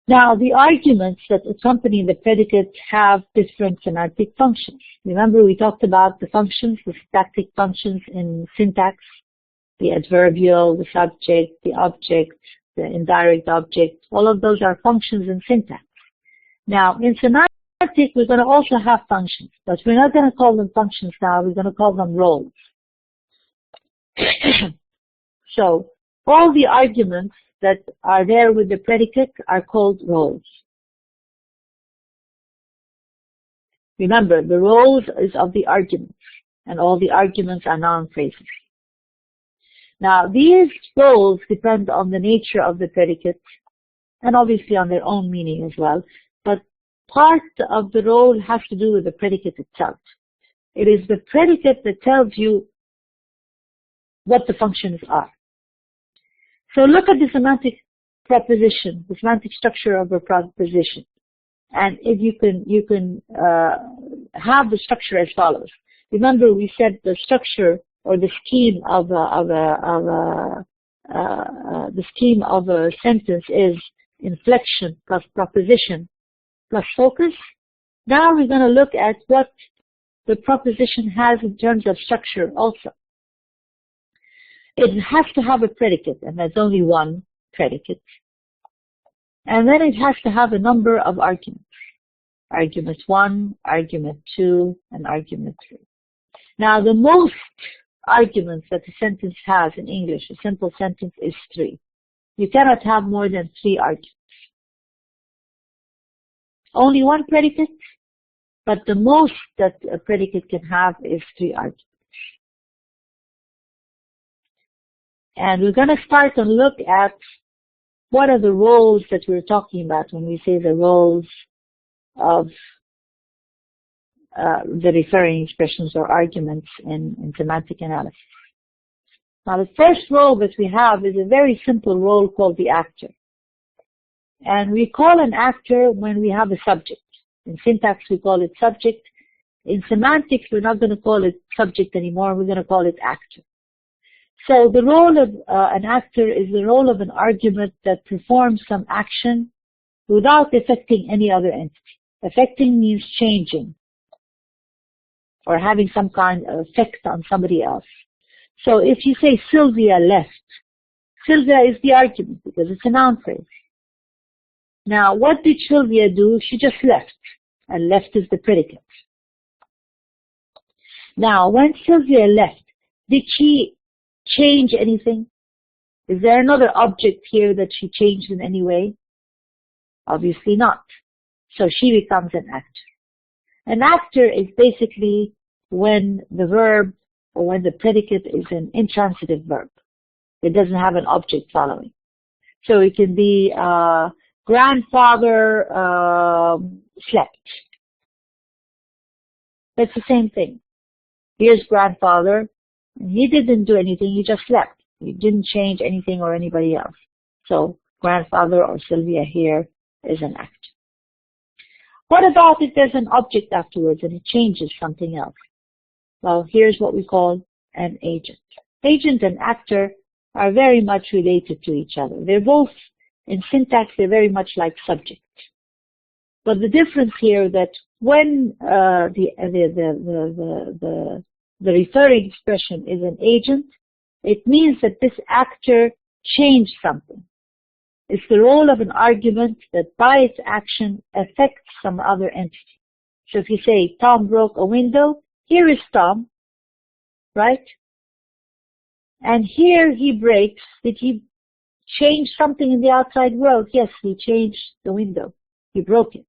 Now, the arguments that accompany the predicate have different semantic functions. Remember, we talked about the functions, the syntactic functions in syntax, the adverbial, the subject, the object, the indirect object. All of those are functions in syntax. Now, in semantic, we're going to also have functions, but we're not going to call them functions now. We're going to call them roles. So, all the arguments that are there with the predicate are called roles. Remember, the roles is of the arguments, and all the arguments are noun phrases. Now, these roles depend on the nature of the predicate, and obviously on their own meaning as well, but part of the role has to do with the predicate itself. It is the predicate that tells you what the functions are. So look at the semantic proposition, the semantic structure of a proposition. And if you can have the structure as follows. Remember, we said the structure or the scheme of a sentence is inflection plus proposition plus focus. Now we're going to look at what the proposition has in terms of structure also. It has to have a predicate, and there's only one predicate. And then it has to have a number of arguments. Argument 1, argument 2, and argument 3. Now, the most arguments that a sentence has in English, a simple sentence, is 3. You cannot have more than 3 arguments. Only one predicate, but the most that a predicate can have is 3 arguments. And we're going to start and look at what are the roles that we're talking about when we say the roles of the referring expressions or arguments in semantic analysis. Now, the first role that we have is a very simple role called the actor. And we call an actor when we have a subject. In syntax, we call it subject. In semantics, we're not going to call it subject anymore. We're going to call it actor. So the role of an actor is the role of an argument that performs some action without affecting any other entity. Affecting means changing or having some kind of effect on somebody else. So if you say Sylvia left, Sylvia is the argument because it's a noun phrase. Now, what did Sylvia do? She just left, and left is the predicate. Now, when Sylvia left, did she change anything? Is there another object here that she changed in any way? Obviously not. So she becomes an actor. An actor is basically when the verb or when the predicate is an intransitive verb. It doesn't have an object following. So it can be grandfather slept. That's the same thing. Here's grandfather. He didn't do anything. He just slept. He didn't change anything or anybody else. So grandfather or Sylvia here is an actor. What about if there's an object afterwards and it changes something else? Well, here's what we call an agent. Agent and actor are very much related to each other. They're both, in syntax, they're very much like subject. But the difference here that when the referring expression is an agent, it means that this actor changed something. It's the role of an argument that by its action affects some other entity. So if you say Tom broke a window, here is Tom, right? And here he breaks. Did he change something in the outside world? Yes, he changed the window. He broke it.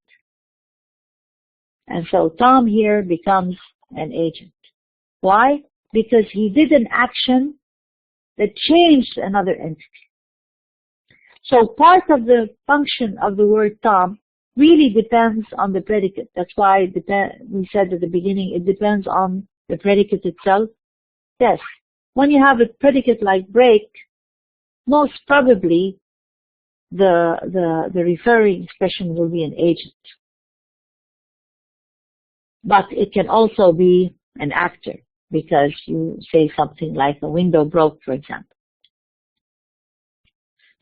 And so Tom here becomes an agent. Why? Because he did an action that changed another entity. So part of the function of the word Tom really depends on the predicate. That's why we said at the beginning it depends on the predicate itself. Yes, when you have a predicate like break, most probably the referring expression will be an agent. But it can also be an actor because you say something like a window broke, for example.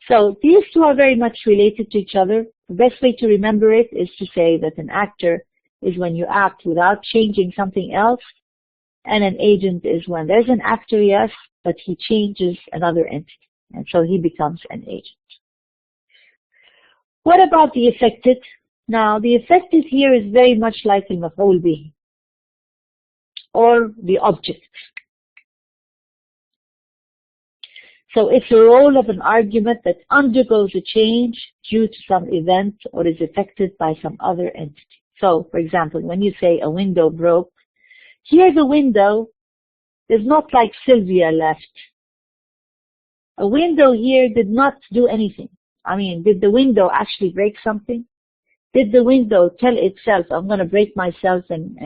So these two are very much related to each other. The best way to remember it is to say that an actor is when you act without changing something else, and an agent is when there's an actor, yes, but he changes another entity, and so he becomes an agent. What about the affected? Now, the affected here is very much like the maf'ul bihi, or the object. So it's the role of an argument that undergoes a change due to some event or is affected by some other entity. So, for example, when you say a window broke, here the window is not like Sylvia left. A window here did not do anything. I mean, did the window actually break something? Did the window tell itself, I'm going to break myself and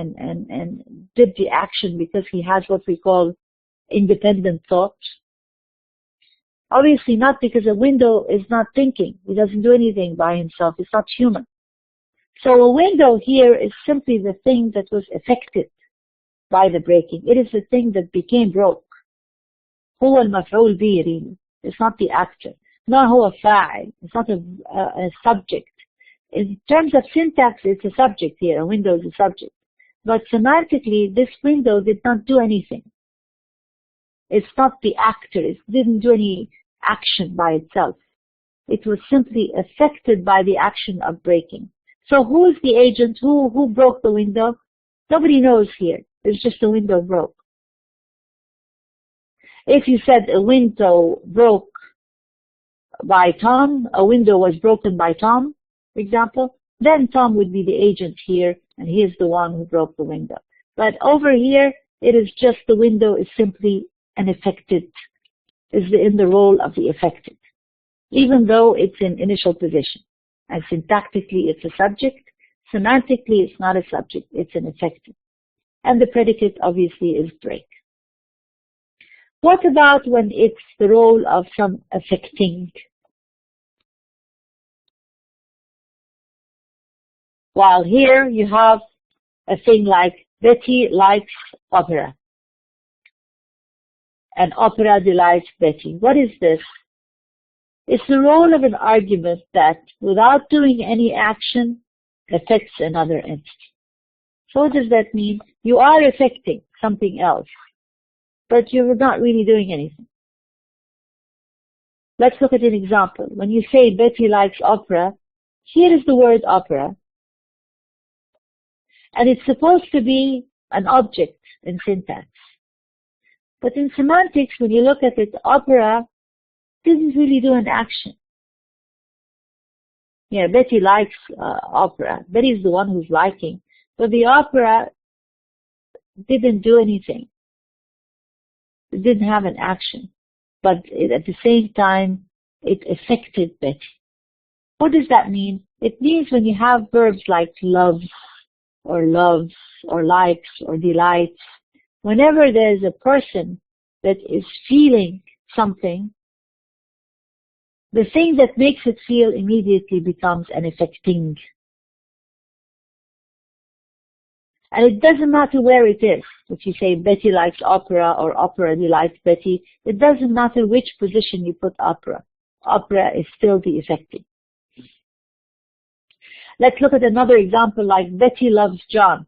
did the action because he has what we call independent thought? Obviously not, because a window is not thinking. He doesn't do anything by himself. It's not human. So a window here is simply the thing that was affected by the breaking. It is the thing that became broke. هو المفعول به really. It's not the actor. Not هو فاعل. It's not a subject. In terms of syntax, it's a subject here. A window is a subject. But semantically, this window did not do anything. It's not the actor. It didn't do any action by itself. It was simply affected by the action of breaking. So who is the agent? Who broke the window? Nobody knows here. It's just the window broke. If you said a window broke by Tom, a window was broken by Tom, for example, then Tom would be the agent here, and he is the one who broke the window. But over here, it is just the window is simply an affected, is in the role of the affected, even though it's in initial position. And syntactically, it's a subject. Semantically, it's not a subject, it's an affected. And the predicate, obviously, is break. What about when it's the role of some affecting? While here you have a thing like Betty likes opera. And opera delights Betty. What is this? It's the role of an argument that, without doing any action, affects another entity. So what does that mean? You are affecting something else, but you're not really doing anything. Let's look at an example. When you say Betty likes opera, here is the word opera. And it's supposed to be an object in syntax. But in semantics, when you look at it, opera didn't really do an action. Yeah, Betty likes opera. Betty's the one who's liking. But the opera didn't do anything. It didn't have an action. But at the same time, it affected Betty. What does that mean? It means when you have verbs like loves or likes or delights, whenever there's a person that is feeling something, the thing that makes it feel immediately becomes an affecting. And it doesn't matter where it is. If you say Betty likes opera or opera delights Betty, it doesn't matter which position you put opera. Opera is still the affecting. Let's look at another example like Betty loves John.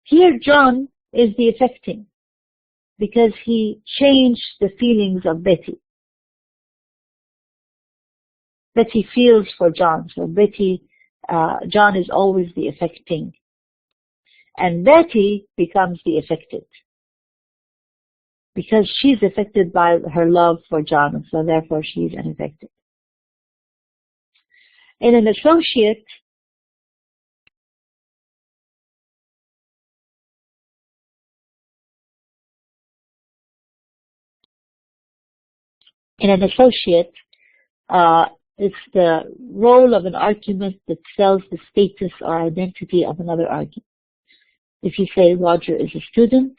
Here John is the affecting because he changed the feelings of Betty. Betty feels for John, so John is always the affecting. And Betty becomes the affected because she's affected by her love for John, so therefore she's an affected. In an associate, it's the role of an argument that tells the status or identity of another argument. If you say Roger is a student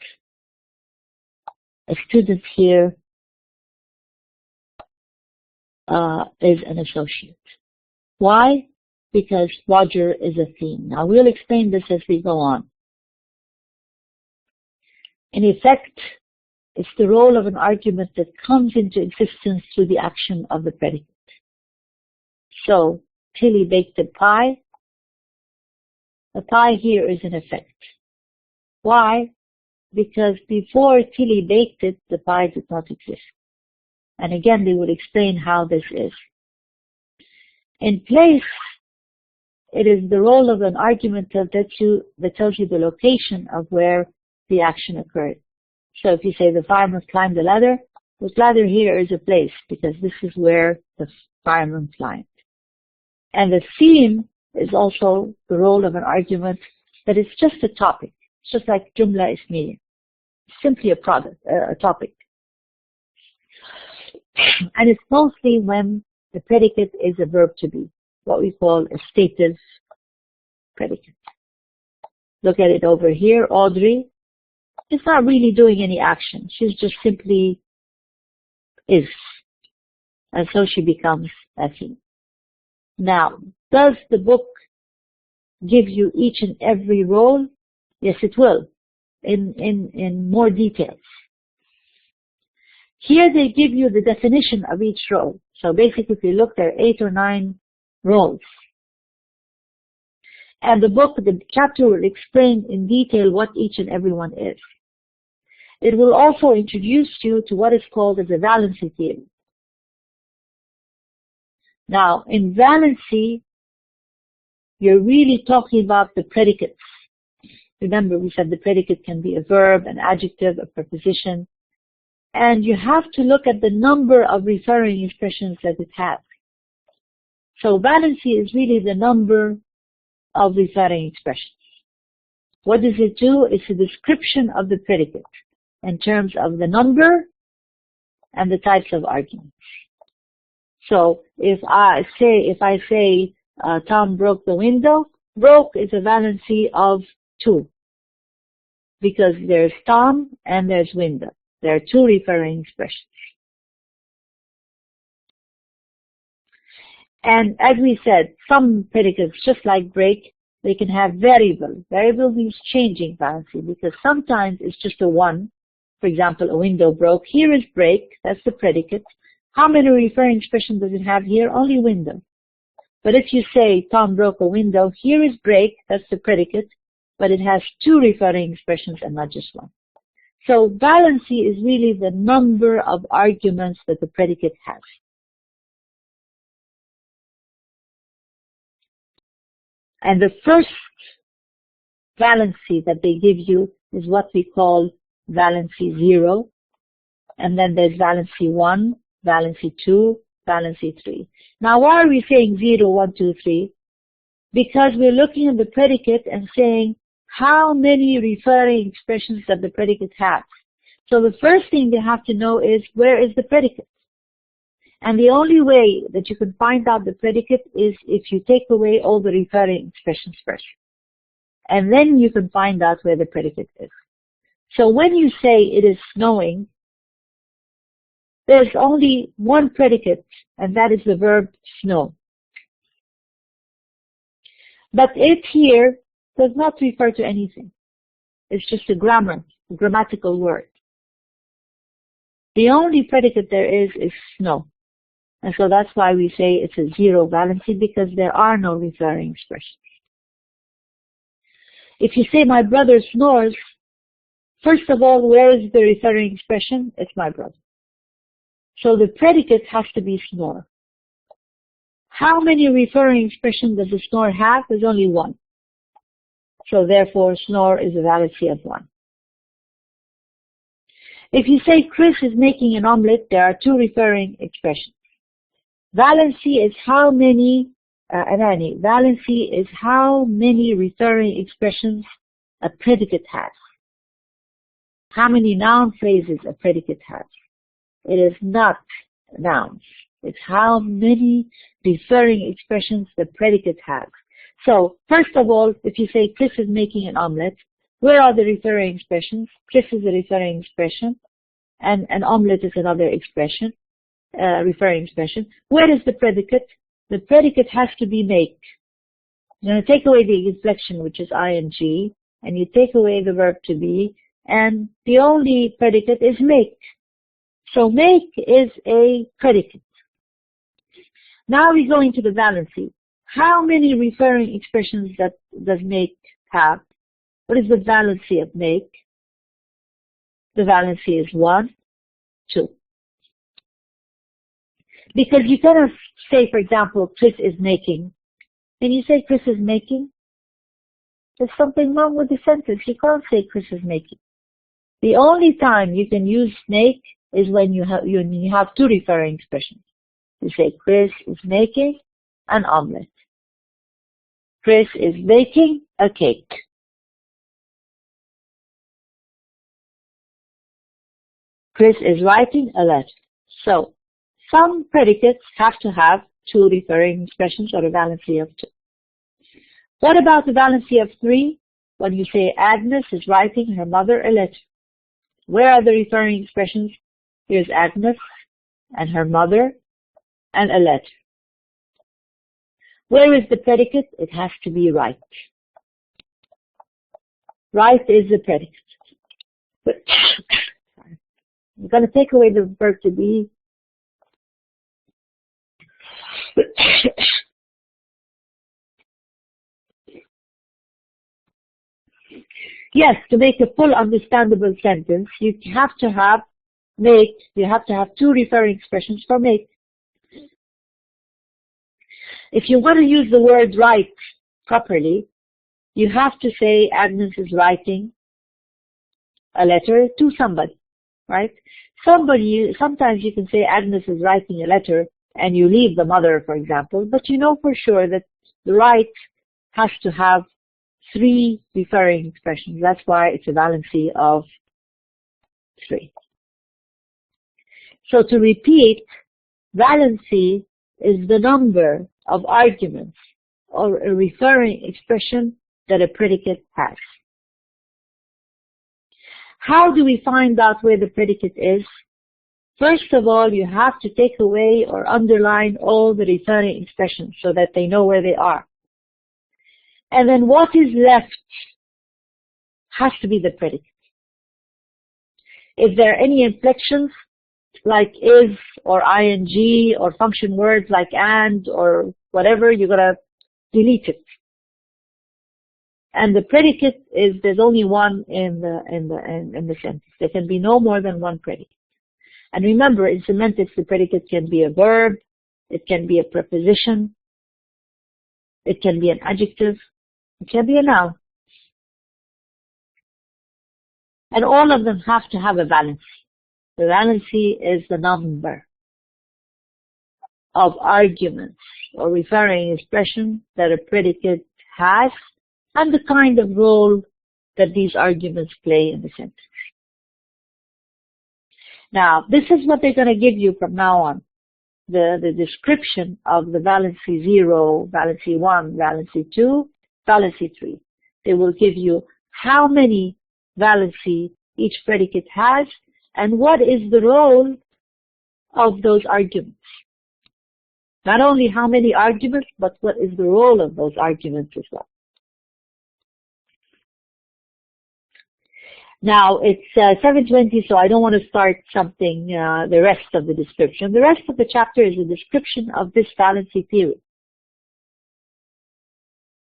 here is an associate. Why? Because Roger is a theme. Now we'll explain this as we go on. In effect, it's the role of an argument that comes into existence through the action of the predicate. So, Tilly baked a pie. The pie here is an effect. Why? Because before Tilly baked it, the pie did not exist. And again, they will explain how this is. In place, it is the role of an argument that tells you the location of where the action occurred. So if you say the fireman climbed the ladder here is a place because this is where the fireman climbed. And the theme is also the role of an argument that is just a topic. It's just like Jumla Ismiya. Simply a topic. And it's mostly when the predicate is a verb to be, what we call a stative predicate. Look at it over here. Audrey is not really doing any action. She's just simply is. And so she becomes a theme. Now, does the book give you each and every role? Yes, it will, in more details. Here they give you the definition of each role. So basically, if you look, there are 8 or 9 roles. And the chapter will explain in detail what each and every one is. it will also introduce you to what is called as a valency theory. Now, in valency, you're really talking about the predicates. Remember, we said the predicate can be a verb, an adjective, a preposition, and you have to look at the number of referring expressions that it has. So valency is really the number of referring expressions. What does it do? It's a description of the predicate in terms of the number and the types of arguments. So if I say Tom broke the window, broke is a valency of 2, because there's Tom and there's window. There are 2 referring expressions. And as we said, some predicates, just like break, they can have variable. Variable means changing valency, because sometimes it's just a 1. For example, a window broke. Here is break, that's the predicate. How many referring expressions does it have here? Only window. But if you say Tom broke a window, here is break, that's the predicate, but it has 2 referring expressions and not just 1. So valency is really the number of arguments that the predicate has. And the first valency that they give you is what we call valency 0. And then there's valency 1, valency 2, valency 3. Now, why are we saying 0, 1, 2, 3? Because we're looking at the predicate and saying how many referring expressions that the predicate has. So the first thing they have to know is, where is the predicate? And the only way that you can find out the predicate is if you take away all the referring expressions first. And then you can find out where the predicate is. So when you say it is snowing, there's only one predicate, and that is the verb snow. But it here does not refer to anything. It's just a grammatical word. The only predicate there is snow. And so that's why we say it's a 0 valency, because there are no referring expressions. If you say my brother snores, first of all, where is the referring expression? It's my brother. So the predicate has to be snore. How many referring expressions does the snore have? There's only 1. So therefore, snore is a valency of 1. If you say Chris is making an omelette, there are 2 referring expressions. Valency is how many, valency is how many referring expressions a predicate has. How many noun phrases a predicate has. It is not nouns. It's how many referring expressions the predicate has. So, first of all, if you say Chris is making an omelette, where are the referring expressions? Chris is a referring expression, and an omelette is another expression, referring expression. Where is the predicate? The predicate has to be make. You're going to take away the inflection, which is ing, and you take away the verb to be, and the only predicate is make. So make is a predicate. Now we go into the valency. How many referring expressions does make have? What is the valency of make? The valency is 1, 2. Because you cannot say, for example, Chris is making. When you say Chris is making, there's something wrong with the sentence. You can't say Chris is making. The only time you can use make is when you have 2 referring expressions. You say Chris is making an omelette. Chris is baking a cake. Chris is writing a letter. So, some predicates have to have 2 referring expressions or a valency of 2. What about the valency of 3? When you say Agnes is writing her mother a letter. Where are the referring expressions? Here's Agnes and her mother and a letter. Where is the predicate? It has to be right. Right is the predicate. I'm going to take away the verb to be. Yes, to make a full understandable sentence, you have to have two referring expressions for make. If you want to use the word write properly, you have to say Agnes is writing a letter to somebody, right? Sometimes you can say Agnes is writing a letter and you leave the mother, for example, but you know for sure that the write has to have 3 referring expressions. That's why it's a valency of 3. So to repeat, valency is the number of arguments or a referring expression that a predicate has. How do we find out where the predicate is? First of all, you have to take away or underline all the referring expressions so that they know where they are. And then what is left has to be the predicate. If there are any inflections like is or ing or function words like and or whatever, you're going to delete it. And the predicate is, there's only one in the sentence. There can be no more than one predicate. And remember, in semantics, the predicate can be a verb, it can be a preposition, it can be an adjective, it can be a noun. And all of them have to have a valency. The valency is the number of arguments or referring expression that a predicate has and the kind of role that these arguments play in the sentence. Now, this is what they're going to give you from now on. The description of the valency 0, valency 1, valency 2, valency 3. They will give you how many valency each predicate has and what is the role of those arguments. Not only how many arguments, but what is the role of those arguments as well. Now, it's 7:20, so I don't want to start something, the rest of the description. The rest of the chapter is a description of this valency theory.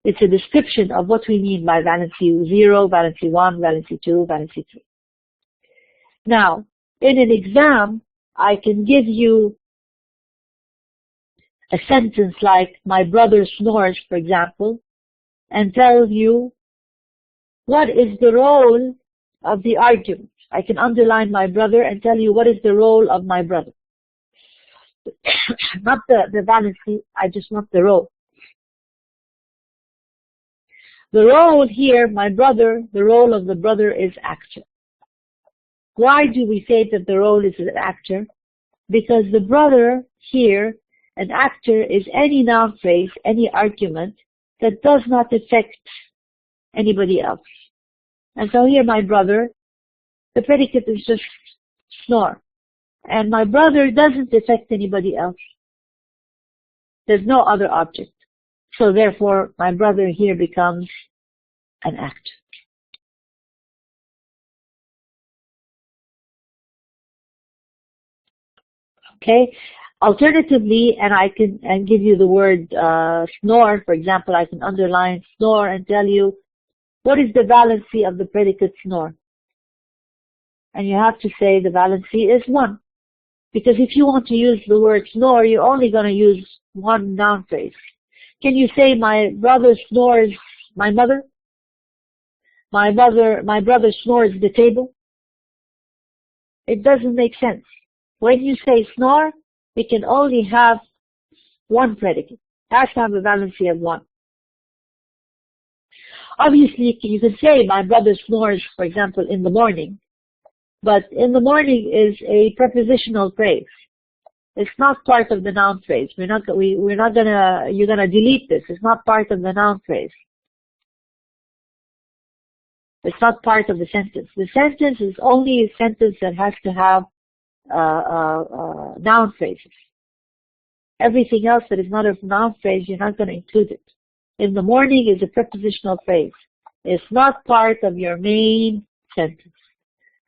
It's a description of what we mean by valency 0, valency 1, valency 2, valency 3. Now, in an exam, I can give you a sentence like, my brother snores, for example, and tell you what is the role of the argument. I can underline my brother and tell you what is the role of my brother. Not the valency, I just want the role. The role here, my brother, the role of the brother is actor. Why do we say that the role is an actor? Because the brother here, an actor, is any noun phrase, any argument that does not affect anybody else. And so here, my brother, the predicate is just snore. And my brother doesn't affect anybody else. There's no other object. So therefore, my brother here becomes an actor. Okay. Alternatively, and I can give you the word snore, for example, I can underline snore and tell you what is the valency of the predicate snore. And you have to say the valency is 1. Because if you want to use the word snore, you're only going to use one noun phrase. Can you say my brother snores my mother? My brother snores the table? It doesn't make sense. When you say snore, it can only have one predicate. It has to have a valency of 1. Obviously, you can say my brother snores, for example, in the morning. But in the morning is a prepositional phrase. It's not part of the noun phrase. You're gonna delete this. It's not part of the noun phrase. It's not part of the sentence. The sentence is only a sentence that has to have noun phrases. Everything else that is not a noun phrase, you're not going to include it. In the morning is a prepositional phrase. It's not part of your main sentence.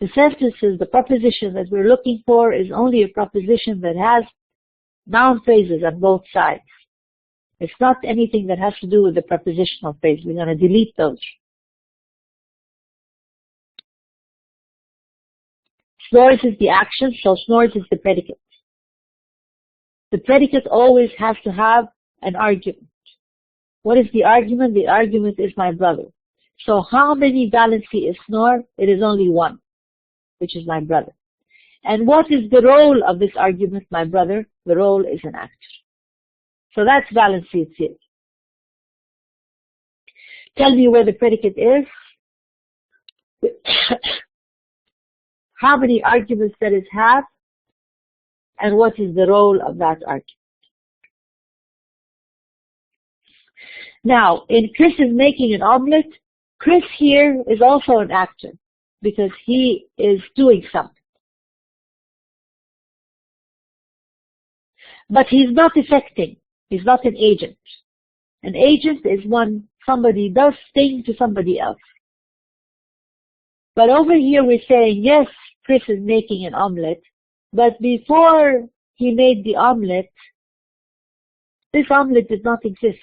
The sentence is the proposition that we're looking for is only a proposition that has noun phrases on both sides. It's not anything that has to do with the prepositional phrase. We're going to delete those. Snores is the action, so snores is the predicate. The predicate always has to have an argument. What is the argument? The argument is my brother. So how many valency is snore? It is only one, which is my brother. And what is the role of this argument, my brother? The role is an actor. So that's valency theory. Tell me where the predicate is. How many arguments does it have? And what is the role of that argument? Now, in Chris is making an omelet, Chris here is also an actor because he is doing something. But he's not affecting. He's not an agent. An agent is when somebody does things to somebody else. But over here we're saying, yes, Chris is making an omelet, but before he made the omelet, this omelet did not exist.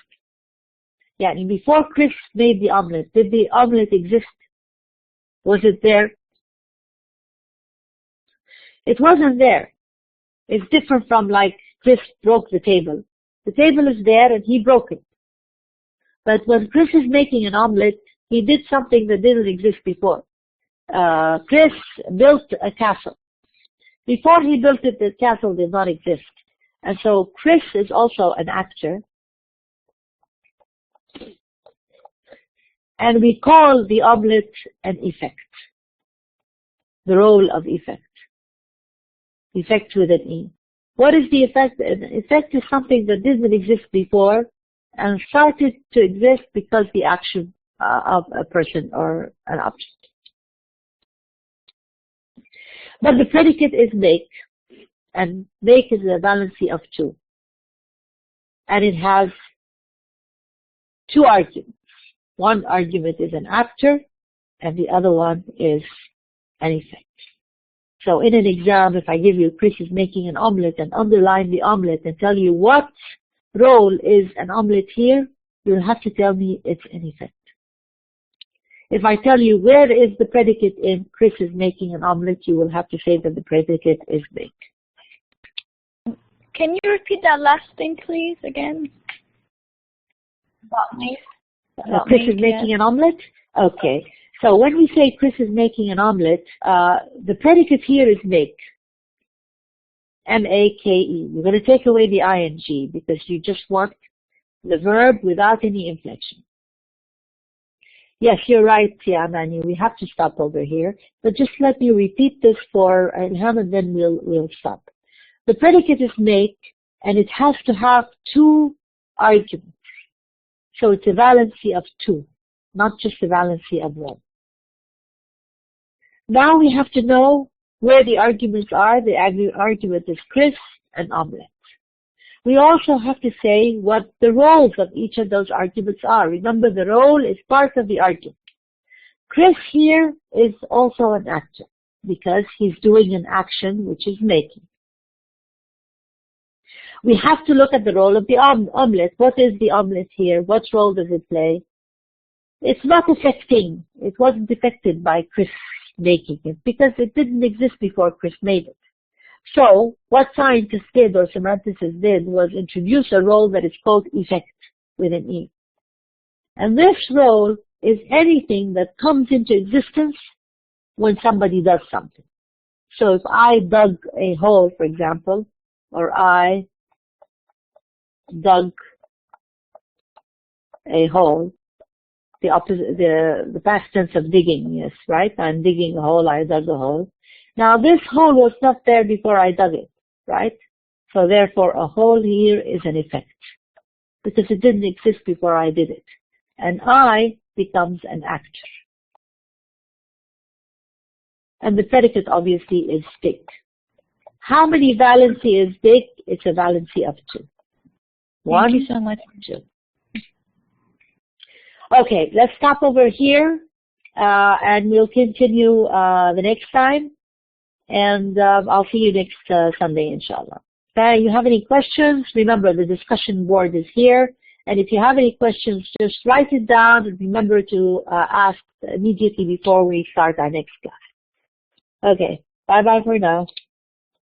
Yeah, and before Chris made the omelet, did the omelet exist? Was it there? It wasn't there. It's different from like Chris broke the table. The table is there and he broke it. But when Chris is making an omelet, he did something that didn't exist before. Chris built a castle. Before he built it, the castle did not exist. And so Chris is also an actor. And we call the omelet an effect. The role of effect. Effect with an E. What is the effect? An effect is something that didn't exist before and started to exist because the action of a person or an object. But the predicate is make, and make is a valency of 2. And it has 2 arguments. One argument is an actor, and the other one is an effect. So in an exam, if I give you Chris is making an omelet and underline the omelet and tell you what role is an omelet here, you'll have to tell me it's an effect. If I tell you where is the predicate in Chris is making an omelet, you will have to say that the predicate is make. Can you repeat that last thing, please, again? About me. Chris is making an omelet? Okay. So when we say Chris is making an omelet, the predicate here is make. M-A-K-E. You're going to take away the ing because you just want the verb without any inflection. Yes, you're right, Tiamani. We have to stop over here. But just let me repeat this for Ilham and then we'll stop. The predicate is make and it has to have 2 arguments. So it's a valency of 2, not just a valency of 1. Now we have to know where the arguments are. The argument is Chris and omelet. We also have to say what the roles of each of those arguments are. Remember, the role is part of the argument. Chris here is also an actor because he's doing an action which is making. We have to look at the role of the omelet. What is the omelet here? What role does it play? It's not affecting. It wasn't affected by Chris making it because it didn't exist before Chris made it. So what scientists did or semanticists did was introduce a role that is called effect with an E. And this role is anything that comes into existence when somebody does something. So if I dug a hole, for example, or I dug a hole, the opposite, the past tense of digging, yes, right? I'm digging a hole, I dug a hole. Now this hole was not there before I dug it, right? So therefore a hole here is an effect because it didn't exist before I did it. And I becomes an actor. And the predicate obviously is big. How many valency is big? It's a valency of 2. Thank you so much. 2. Okay, let's stop over here and we'll continue the next time. And I'll see you next Sunday, inshallah. If you have any questions, remember the discussion board is here. And if you have any questions, just write it down and remember to ask immediately before we start our next class. Okay. Bye-bye for now.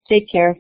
Take care.